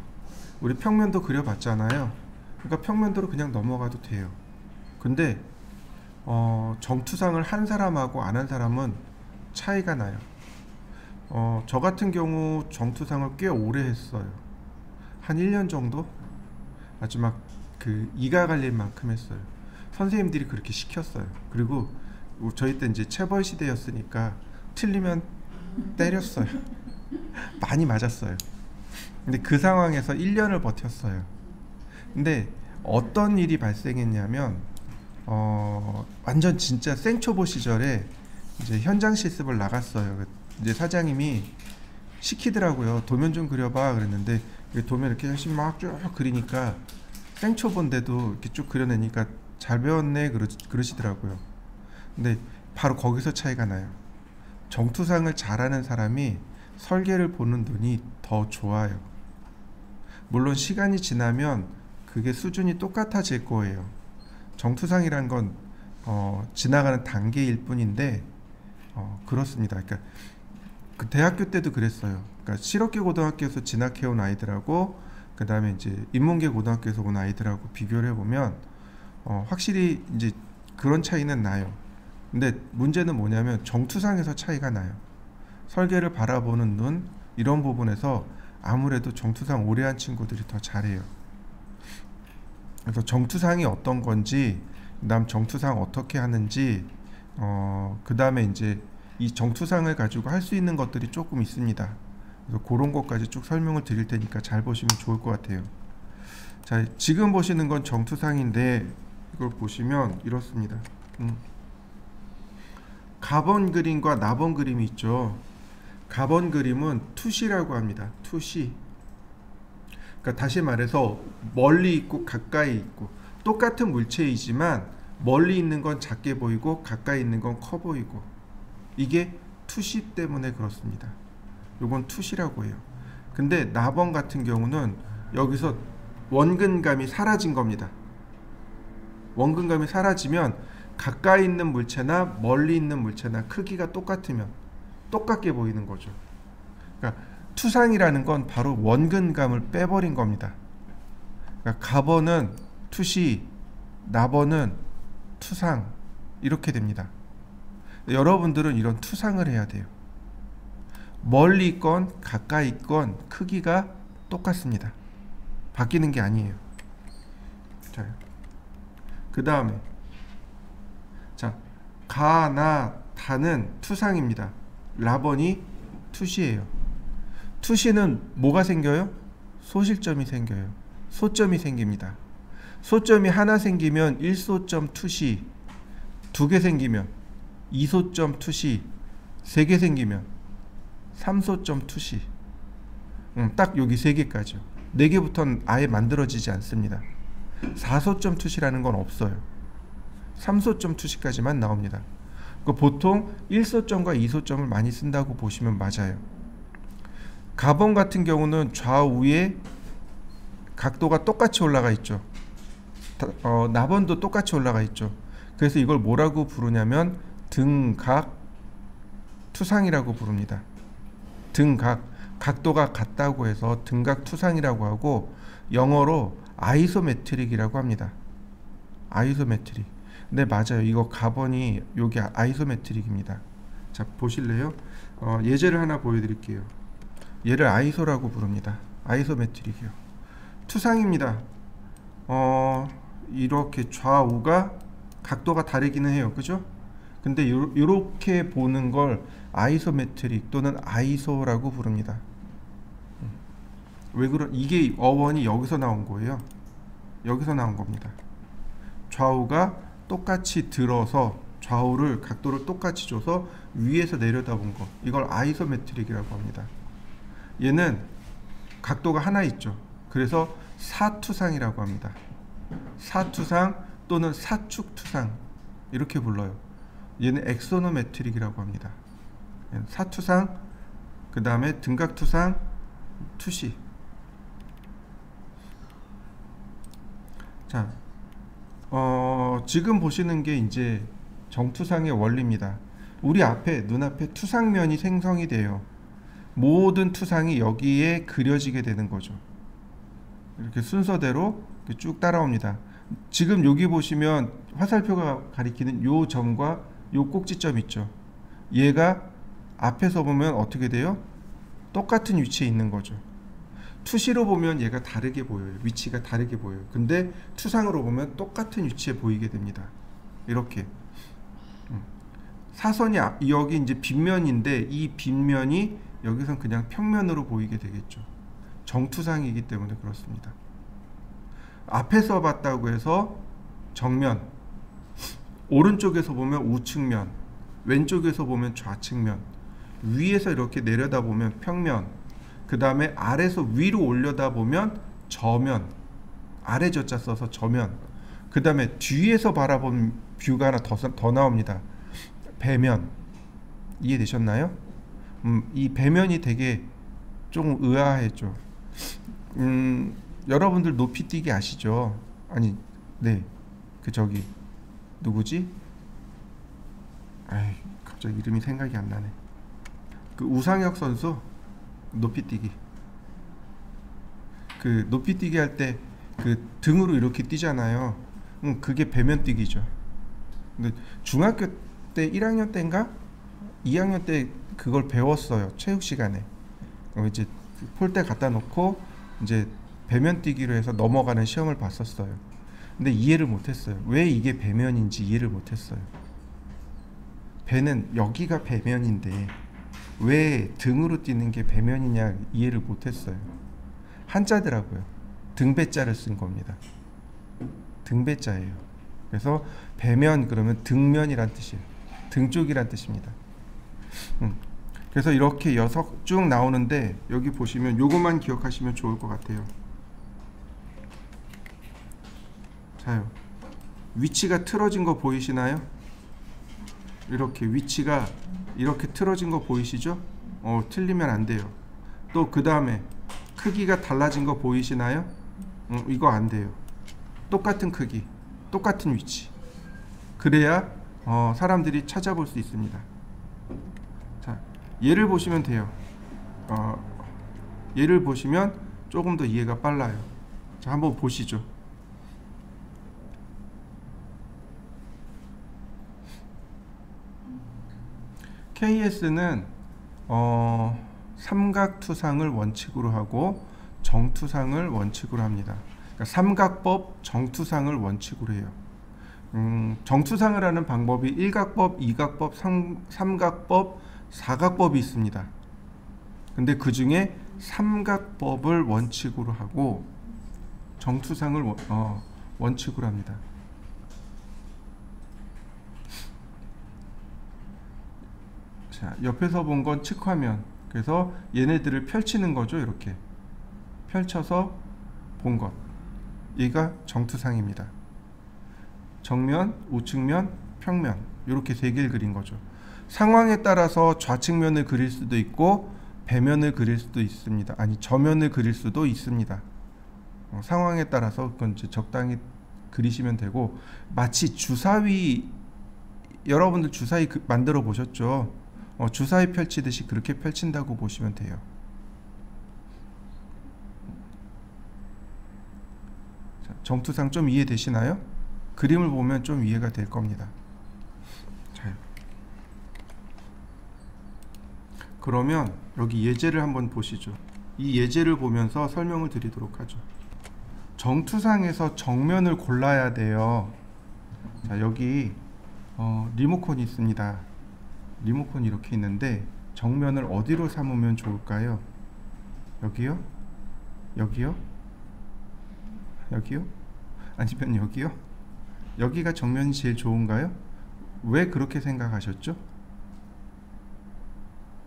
우리 평면도 그려봤잖아요. 그러니까 평면도로 그냥 넘어가도 돼요. 근데 정투상을 한 사람하고 안 한 사람은 차이가 나요. 저 같은 경우 정투상을 꽤 오래 했어요. 한 1년 정도? 아주 막 그 이가 갈릴 만큼 했어요. 선생님들이 그렇게 시켰어요. 그리고 저희 때 이제 체벌 시대였으니까 틀리면 때렸어요. 많이 맞았어요. 근데 그 상황에서 1년을 버텼어요. 근데 어떤 일이 발생했냐면 완전 진짜 생초보 시절에 이제 현장 실습을 나갔어요. 이제 사장님이 시키더라고요. 도면 좀 그려봐 그랬는데 도면 이렇게 열심히 막 쭉 그리니까 생초보인데도 이렇게 쭉 그려내니까 잘 배웠네 그러시더라고요. 근데 바로 거기서 차이가 나요. 정투상을 잘하는 사람이 설계를 보는 눈이 더 좋아요. 물론 시간이 지나면 그게 수준이 똑같아질 거예요. 정투상이란 건 지나가는 단계일 뿐인데 그렇습니다. 그러니까 그 대학교 때도 그랬어요. 그러니까 실업계 고등학교에서 진학해온 아이들하고 그 다음에 이제 인문계 고등학교에서 온 아이들하고 비교를 해보면 확실히 이제 그런 차이는 나요. 근데 문제는 뭐냐면 정투상에서 차이가 나요. 설계를 바라보는 눈 이런 부분에서 아무래도 정투상 오래 한 친구들이 더 잘해요. 그래서 정투상이 어떤 건지, 그다음 정투상 어떻게 하는지, 그 다음에 이제 이 정투상을 가지고 할 수 있는 것들이 조금 있습니다. 그래서 그런 것까지 쭉 설명을 드릴 테니까 잘 보시면 좋을 것 같아요. 자, 지금 보시는 건 정투상인데 이걸 보시면 이렇습니다. 가번 그림과 나번 그림이 있죠. 가번 그림은 투시라고 합니다. 투시. 그러니까 다시 말해서 멀리 있고 가까이 있고 똑같은 물체이지만 멀리 있는 건 작게 보이고 가까이 있는 건 커 보이고, 이게 투시 때문에 그렇습니다. 요건 투시라고 해요. 근데 나번 같은 경우는 여기서 원근감이 사라진 겁니다. 원근감이 사라지면 가까이 있는 물체나 멀리 있는 물체나 크기가 똑같으면 똑같게 보이는 거죠. 그러니까 투상이라는 건 바로 원근감을 빼버린 겁니다. 그러니까 가번은 투시, 나번은 투상, 이렇게 됩니다. 여러분들은 이런 투상을 해야 돼요. 멀리 있건 가까이 있건 크기가 똑같습니다. 바뀌는 게 아니에요. 자, 그 다음에 자, 가, 나, 다는 투상입니다. 라번이 투시예요. 투시는 뭐가 생겨요? 소실점이 생겨요. 소점이 생깁니다. 소점이 하나 생기면 1소점 투시, 2개 생기면 2소점 투시, 3개 생기면 3소점 투시. 딱 여기 3개까지요. 4개부터는 아예 만들어지지 않습니다. 4소점 투시라는 건 없어요. 3소점 투시까지만 나옵니다. 보통 1소점과 2소점을 많이 쓴다고 보시면 맞아요. 가번 같은 경우는 좌우에 각도가 똑같이 올라가 있죠. 나번도 똑같이 올라가 있죠. 그래서 이걸 뭐라고 부르냐면 등각 투상이라고 부릅니다. 등각, 각도가 같다고 해서 등각 투상이라고 하고, 영어로 아이소메트릭이라고 합니다. 아이소메트릭. 네, 맞아요. 이거 가번이 여기 아이소메트릭입니다. 자, 보실래요? 예제를 하나 보여드릴게요. 얘를 아이소라고 부릅니다. 아이소메트릭이요. 투상입니다. 이렇게 좌우가 각도가 다르기는 해요. 그죠? 근데 이렇게 보는 걸 아이소메트릭 또는 아이소라고 부릅니다. 왜 이게 어원이 여기서 나온 거예요. 여기서 나온 겁니다. 좌우가 똑같이 들어서 좌우를 각도를 똑같이 줘서 위에서 내려다본 거, 이걸 아이소메트릭이라고 합니다. 얘는 각도가 하나 있죠. 그래서 사투상이라고 합니다. 사투상 또는 사축투상 이렇게 불러요. 얘는 엑소노메트릭이라고 합니다. 사투상, 그 다음에 등각투상, 투시. 자, 지금 보시는 게 이제 정투상의 원리입니다. 우리 앞에 눈앞에 투상면이 생성이 돼요. 모든 투상이 여기에 그려지게 되는 거죠. 이렇게 순서대로 이렇게 쭉 따라옵니다. 지금 여기 보시면 화살표가 가리키는 요 점과 요 꼭지점 있죠. 얘가 앞에서 보면 어떻게 돼요? 똑같은 위치에 있는 거죠. 투시로 보면 얘가 다르게 보여요. 위치가 다르게 보여요. 근데 투상으로 보면 똑같은 위치에 보이게 됩니다. 이렇게 사선이 여기 이제 빗면인데 이 빗면이 여기선 그냥 평면으로 보이게 되겠죠. 정투상이기 때문에 그렇습니다. 앞에서 봤다고 해서 정면, 오른쪽에서 보면 우측면, 왼쪽에서 보면 좌측면, 위에서 이렇게 내려다보면 평면, 그 다음에 아래에서 위로 올려다보면 저면, 아래 저자 써서 저면, 그 다음에 뒤에서 바라본 뷰가 하나 더 나옵니다. 배면. 이해되셨나요? 이 배면이 되게 좀 의아했죠. 여러분들 높이뛰기 아시죠? 아니, 네, 그 저기 누구지? 아이, 갑자기 이름이 생각이 안 나네. 그 우상혁 선수 높이뛰기. 그 높이뛰기 할 때 그 등으로 이렇게 뛰잖아요. 그게 배면뛰기죠. 근데 중학교 때 1학년 때인가 2학년 때 그걸 배웠어요. 체육 시간에. 이제 폴대 갖다 놓고 이제 배면뛰기로 해서 넘어가는 시험을 봤었어요. 근데 이해를 못했어요. 왜 이게 배면인지 이해를 못했어요. 배는 여기가 배면인데 왜 등으로 뛰는 게 배면이냐 이해를 못했어요. 한자더라고요. 등배자를 쓴 겁니다. 등배자예요. 그래서 배면 그러면 등면이란 뜻이에요. 등 쪽이란 뜻입니다. 그래서 이렇게 녀석 쭉 나오는데 여기 보시면 요것만 기억하시면 좋을 것 같아요. 자요. 위치가 틀어진 거 보이시나요? 이렇게 위치가 이렇게 틀어진 거 보이시죠? 틀리면 안 돼요. 또 그 다음에 크기가 달라진 거 보이시나요? 이거 안 돼요. 똑같은 크기, 똑같은 위치. 그래야 사람들이 찾아볼 수 있습니다. 자, 얘를 보시면 돼요. 얘를 보시면 조금 더 이해가 빨라요. 자, 한번 보시죠. KS는 삼각투상을 원칙으로 하고 정투상을 원칙으로 합니다. 그러니까 삼각법, 정투상을 원칙으로 해요. 정투상을 하는 방법이 일각법, 이각법, 삼각법, 사각법이 있습니다. 근데 그 중에 삼각법을 원칙으로 하고 정투상을 원칙으로 합니다. 자, 옆에서 본 건 측화면. 그래서 얘네들을 펼치는 거죠. 이렇게 펼쳐서 본 것. 얘가 정투상입니다. 정면, 우측면, 평면 이렇게 세 개를 그린 거죠. 상황에 따라서 좌측면을 그릴 수도 있고 배면을 그릴 수도 있습니다. 아니, 저면을 그릴 수도 있습니다. 상황에 따라서 그건 이제 적당히 그리시면 되고, 마치 주사위, 여러분들 주사위 만들어 보셨죠? 주사위 펼치듯이 그렇게 펼친다고 보시면 돼요. 자, 정투상 좀 이해되시나요? 그림을 보면 좀 이해가 될 겁니다. 자, 그러면 여기 예제를 한번 보시죠. 이 예제를 보면서 설명을 드리도록 하죠. 정투상에서 정면을 골라야 돼요. 자, 여기 리모컨이 있습니다. 리모컨이 이렇게 있는데 정면을 어디로 삼으면 좋을까요? 여기요? 여기요? 여기요? 아니면 여기요? 여기가 정면이 제일 좋은가요? 왜 그렇게 생각하셨죠?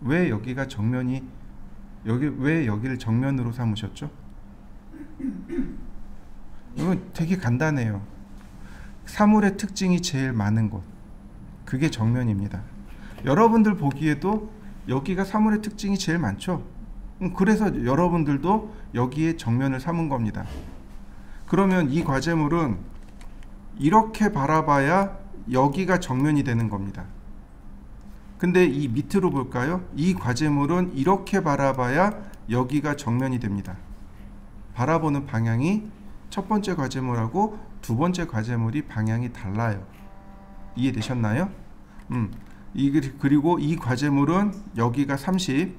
왜 여기가 정면이 왜 여기를 정면으로 삼으셨죠? 이건 되게 간단해요. 사물의 특징이 제일 많은 곳, 그게 정면입니다. 여러분들 보기에도 여기가 사물의 특징이 제일 많죠. 그래서 여러분들도 여기에 정면을 삼은 겁니다. 그러면 이 과제물은 이렇게 바라봐야 여기가 정면이 되는 겁니다. 근데 이 밑으로 볼까요? 이 과제물은 이렇게 바라봐야 여기가 정면이 됩니다. 바라보는 방향이 첫 번째 과제물하고 두 번째 과제물이 방향이 달라요. 이해되셨나요? 그리고 이 과제물은 여기가 30,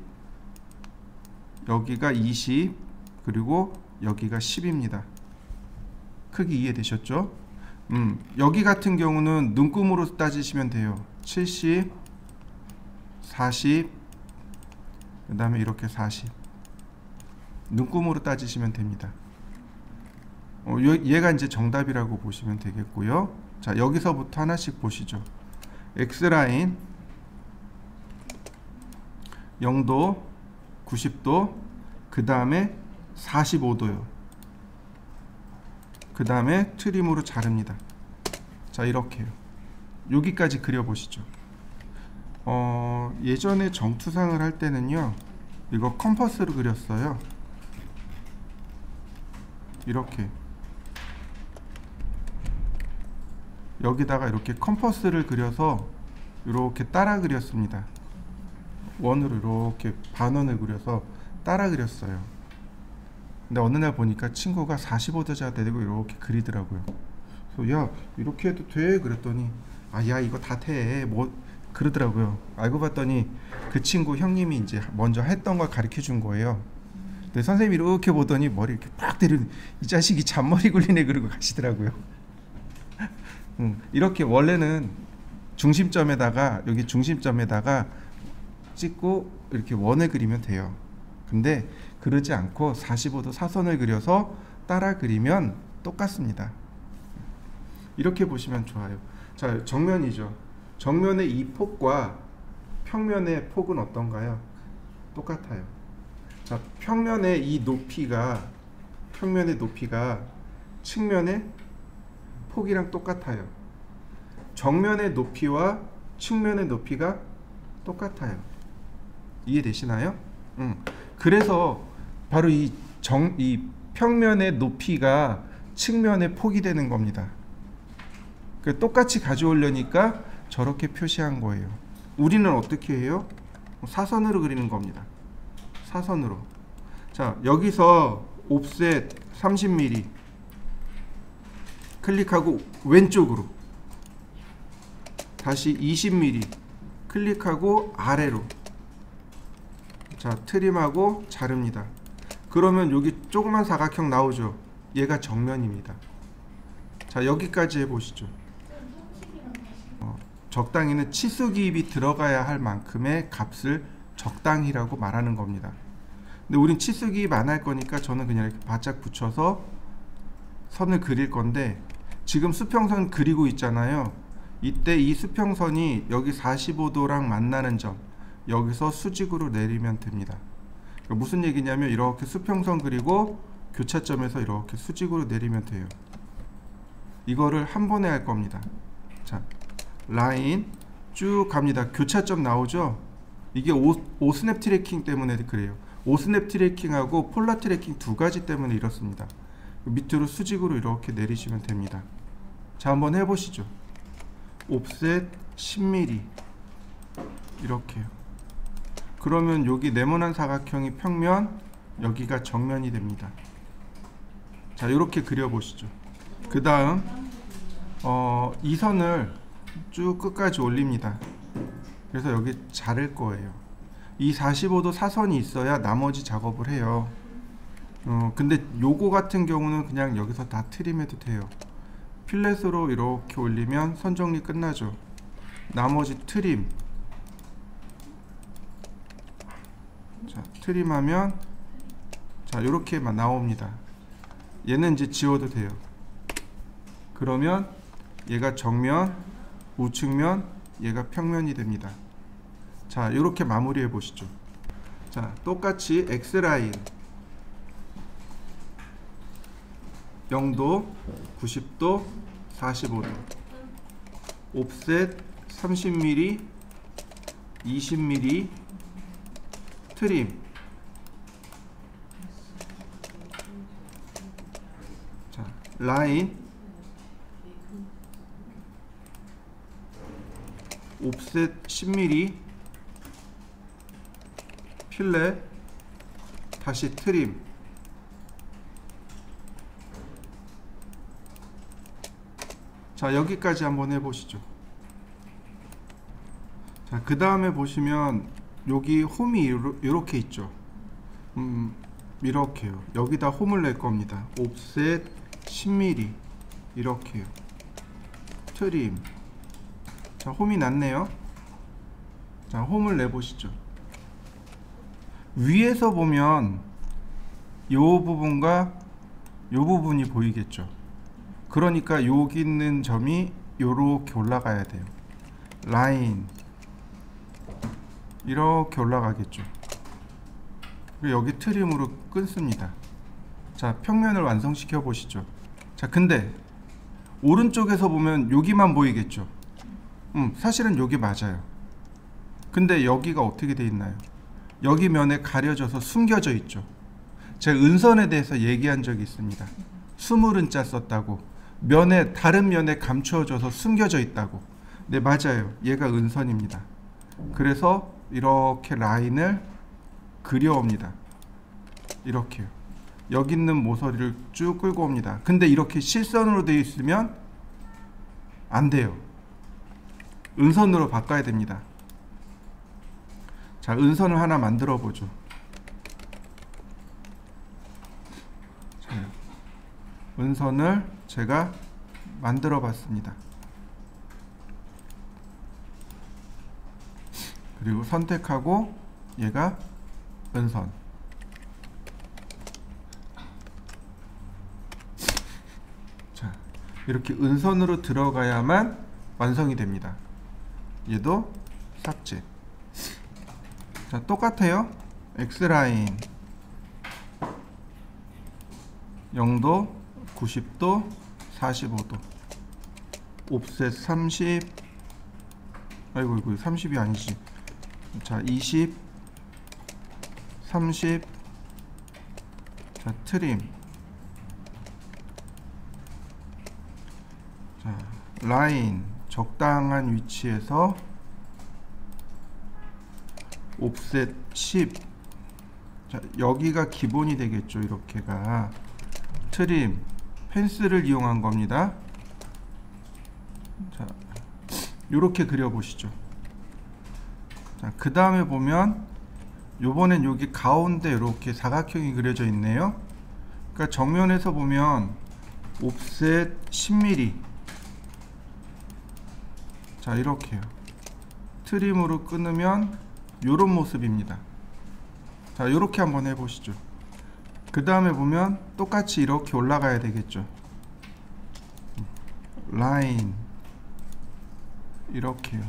여기가 20, 그리고 여기가 10입니다. 크기 이해되셨죠? 여기 같은 경우는 눈금으로 따지시면 돼요. 70, 40, 그 다음에 이렇게 40. 눈금으로 따지시면 됩니다. 얘가 이제 정답이라고 보시면 되겠고요. 자, 여기서부터 하나씩 보시죠. X라인 0도, 90도, 그 다음에 45도요. 그 다음에 트림으로 자릅니다. 자, 이렇게요. 여기까지 그려보시죠. 예전에 정투상을 할 때는요, 이거 컴퍼스로 그렸어요. 이렇게 여기다가 이렇게 컴퍼스를 그려서 이렇게 따라 그렸습니다. 원으로 이렇게 반원을 그려서 따라 그렸어요. 근데 어느 날 보니까 친구가 45도자 되고 이렇게 그리더라고요. 그래서 야, 이렇게 해도 돼? 그랬더니 야, 이거 다 돼. 뭐 그러더라고요. 알고 봤더니 그 친구 형님이 이제 먼저 했던 걸 가르쳐 준 거예요. 근데 선생님이 이렇게 보더니 머리 이렇게 팍 때리는, 이 자식이 잔머리 굴리네 그러고 가시더라고요. 이렇게 원래는 중심점에다가, 여기 중심점에다가 찍고 이렇게 원을 그리면 돼요. 근데 그러지 않고 45도 사선을 그려서 따라 그리면 똑같습니다. 이렇게 보시면 좋아요. 자, 정면이죠. 정면의 이 폭과 평면의 폭은 어떤가요? 똑같아요. 자, 평면의 이 높이가, 평면의 높이가 측면의 폭이랑 똑같아요. 정면의 높이와 측면의 높이가 똑같아요. 이해되시나요? 그래서 바로 이 평면의 높이가 측면의 폭이 되는 겁니다. 똑같이 가져오려니까 저렇게 표시한 거예요. 우리는 어떻게 해요? 사선으로 그리는 겁니다. 사선으로. 자, 여기서 옵셋 30mm 클릭하고 왼쪽으로, 다시 20mm 클릭하고 아래로. 자, 트림하고 자릅니다. 그러면 여기 조그만 사각형 나오죠? 얘가 정면입니다. 자, 여기까지 해보시죠. 적당히는 치수 기입이 들어가야 할 만큼의 값을 적당히라고 말하는 겁니다. 근데 우린 치수 기입 안 할 거니까 저는 그냥 이렇게 바짝 붙여서 선을 그릴 건데, 지금 수평선 그리고 있잖아요. 이때 이 수평선이 여기 45도랑 만나는 점, 여기서 수직으로 내리면 됩니다. 그러니까 무슨 얘기냐면 이렇게 수평선 그리고 교차점에서 이렇게 수직으로 내리면 돼요. 이거를 한 번에 할 겁니다. 자, 라인 쭉 갑니다. 교차점 나오죠? 이게 오스냅 트래킹 때문에 그래요. 오스냅 트래킹하고 폴라 트래킹 두 가지 때문에 이렇습니다. 밑으로 수직으로 이렇게 내리시면 됩니다. 자, 한번 해보시죠. 옵셋 10mm 이렇게요. 그러면 여기 네모난 사각형이 평면, 여기가 정면이 됩니다. 자, 이렇게 그려보시죠. 그 다음 이 선을 쭉 끝까지 올립니다. 그래서 여기 자를 거예요. 이 45도 사선이 있어야 나머지 작업을 해요. 근데 요거 같은 경우는 그냥 여기서 다 트림해도 돼요. 필렛으로 이렇게 올리면 선 정리 끝나죠. 나머지 트림. 자, 트림하면 자, 요렇게만 나옵니다. 얘는 이제 지워도 돼요. 그러면 얘가 정면, 우측면, 얘가 평면이 됩니다. 자, 요렇게 마무리해 보시죠. 자, 똑같이 X라인 0도, 90도, 45도, 옵셋 30mm, 20mm, 트림. 자, 라인 옵셋 10mm, 필렛, 다시 트림. 자, 여기까지 한번 해보시죠. 자, 그 다음에 보시면 여기 홈이 이렇게 있죠. 이렇게요. 여기다 홈을 낼 겁니다. 옵셋 10mm 이렇게요. 트림. 자, 홈이 났네요. 자, 홈을 내보시죠. 위에서 보면 요 부분과 요 부분이 보이겠죠. 그러니까 여기 있는 점이 요렇게 올라가야 돼요. 라인 이렇게 올라가겠죠. 그리고 여기 트림으로 끊습니다. 자, 평면을 완성시켜 보시죠. 자, 근데 오른쪽에서 보면 여기만 보이겠죠. 사실은 여기 맞아요. 근데 여기가 어떻게 돼 있나요? 여기 면에 가려져서 숨겨져 있죠. 제가 은선에 대해서 얘기한 적이 있습니다. 스물은자 썼다고, 면에, 다른 면에 감추어져서 숨겨져 있다고. 네, 맞아요. 얘가 은선입니다. 그래서 이렇게 라인을 그려옵니다. 이렇게요. 여기 있는 모서리를 쭉 끌고 옵니다. 근데 이렇게 실선으로 되어 있으면 안 돼요. 은선으로 바꿔야 됩니다. 자, 은선을 하나 만들어 보죠. 자, 은선을 제가 만들어 봤습니다. 그리고 선택하고 얘가 은선. 자, 이렇게 은선으로 들어가야만 완성이 됩니다. 얘도 삭제. 자, 똑같아요. X라인 0도, 90도, 45도, 옵셋 30, 아이고 이거 30이 아니지. 자, 20, 30. 자, 트림. 자, 라인 적당한 위치에서 옵셋 10. 자, 여기가 기본이 되겠죠. 이렇게가 트림, 펜슬을 이용한 겁니다. 자, 요렇게 그려보시죠. 자, 그 다음에 보면 요번엔 여기 가운데 이렇게 사각형이 그려져 있네요. 그러니까 정면에서 보면 옵셋 10mm. 자, 이렇게요. 트림으로 끊으면 요런 모습입니다. 자, 요렇게 한번 해보시죠. 그 다음에 보면 똑같이 이렇게 올라가야 되겠죠. 라인 이렇게요.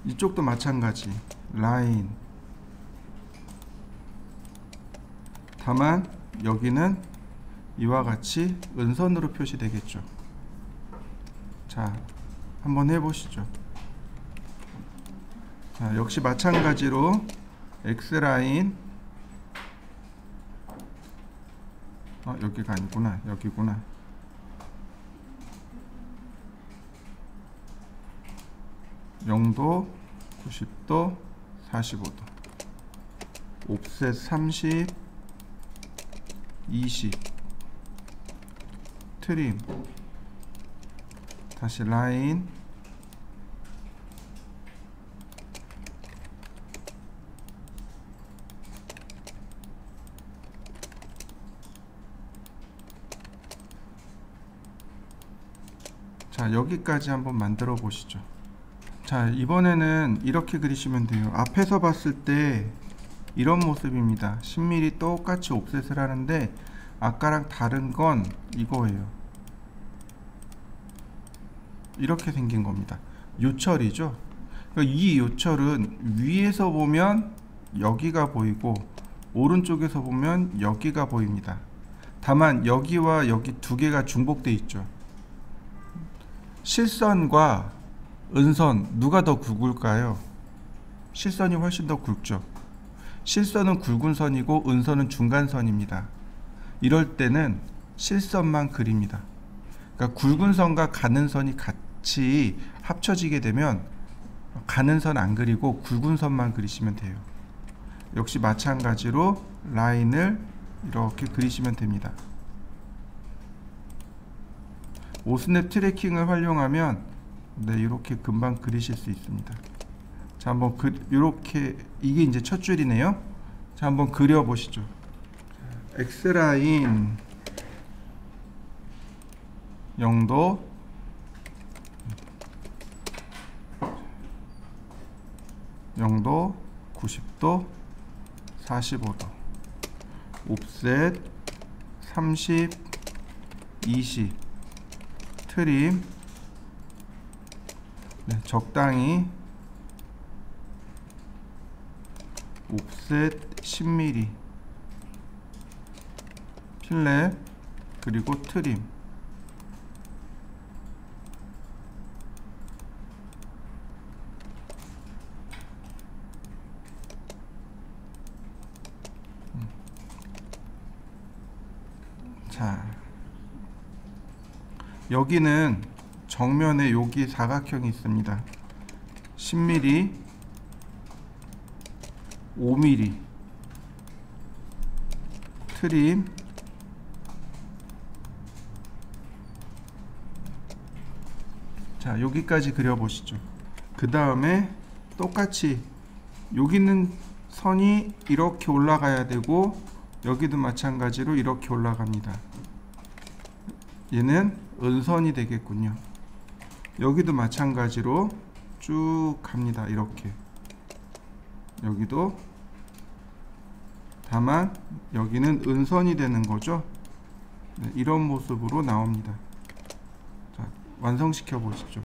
이쪽도 마찬가지. 라인. 다만 여기는 이와 같이 은선으로 표시되겠죠. 자, 한번 해보시죠. 자, 역시 마찬가지로 X라인, 여기가 아니구나. 여기구나. (0도) (90도) (45도) 옵셋 30, 20, 트림, 다시 라인, 자, 여기까지 한번 만들어 보시죠. 자, 이번에는 이렇게 그리시면 돼요. 앞에서 봤을 때 이런 모습입니다. 10mm 똑같이 옵셋을 하는데 아까랑 다른 건 이거예요. 이렇게 생긴 겁니다. 요철이죠. 그러니까 이 요철은 위에서 보면 여기가 보이고 오른쪽에서 보면 여기가 보입니다. 다만 여기와 여기 두 개가 중복돼 있죠. 실선과 은선 누가 더 굵을까요? 실선이 훨씬 더 굵죠. 실선은 굵은 선이고 은선은 중간선입니다. 이럴 때는 실선만 그립니다. 그러니까 굵은 선과 가는 선이 같이 합쳐지게 되면 가는 선 안 그리고 굵은 선만 그리시면 돼요. 역시 마찬가지로 라인을 이렇게 그리시면 됩니다. 오스냅 트래킹을 활용하면 이렇게 금방 그리실 수 있습니다. 자, 한번 이렇게 이게 이제 첫 줄이네요. 자, 한번 그려 보시죠. X라인 0도, 영도, 90도, 45도, 옵셋 30, 20, 트림, 적당히 옵셋 10mm, 필렛, 그리고 트림. 자, 여기는 정면에 여기 사각형이 있습니다. 10mm, 5mm, 트림, 자, 여기까지 그려보시죠. 그 다음에 똑같이 여기는 선이 이렇게 올라가야 되고 여기도 마찬가지로 이렇게 올라갑니다. 얘는 은선이 되겠군요. 여기도 마찬가지로 쭉 갑니다. 이렇게 여기도, 다만 여기는 은선이 되는 거죠. 이런 모습으로 나옵니다. 자, 완성시켜 보시죠.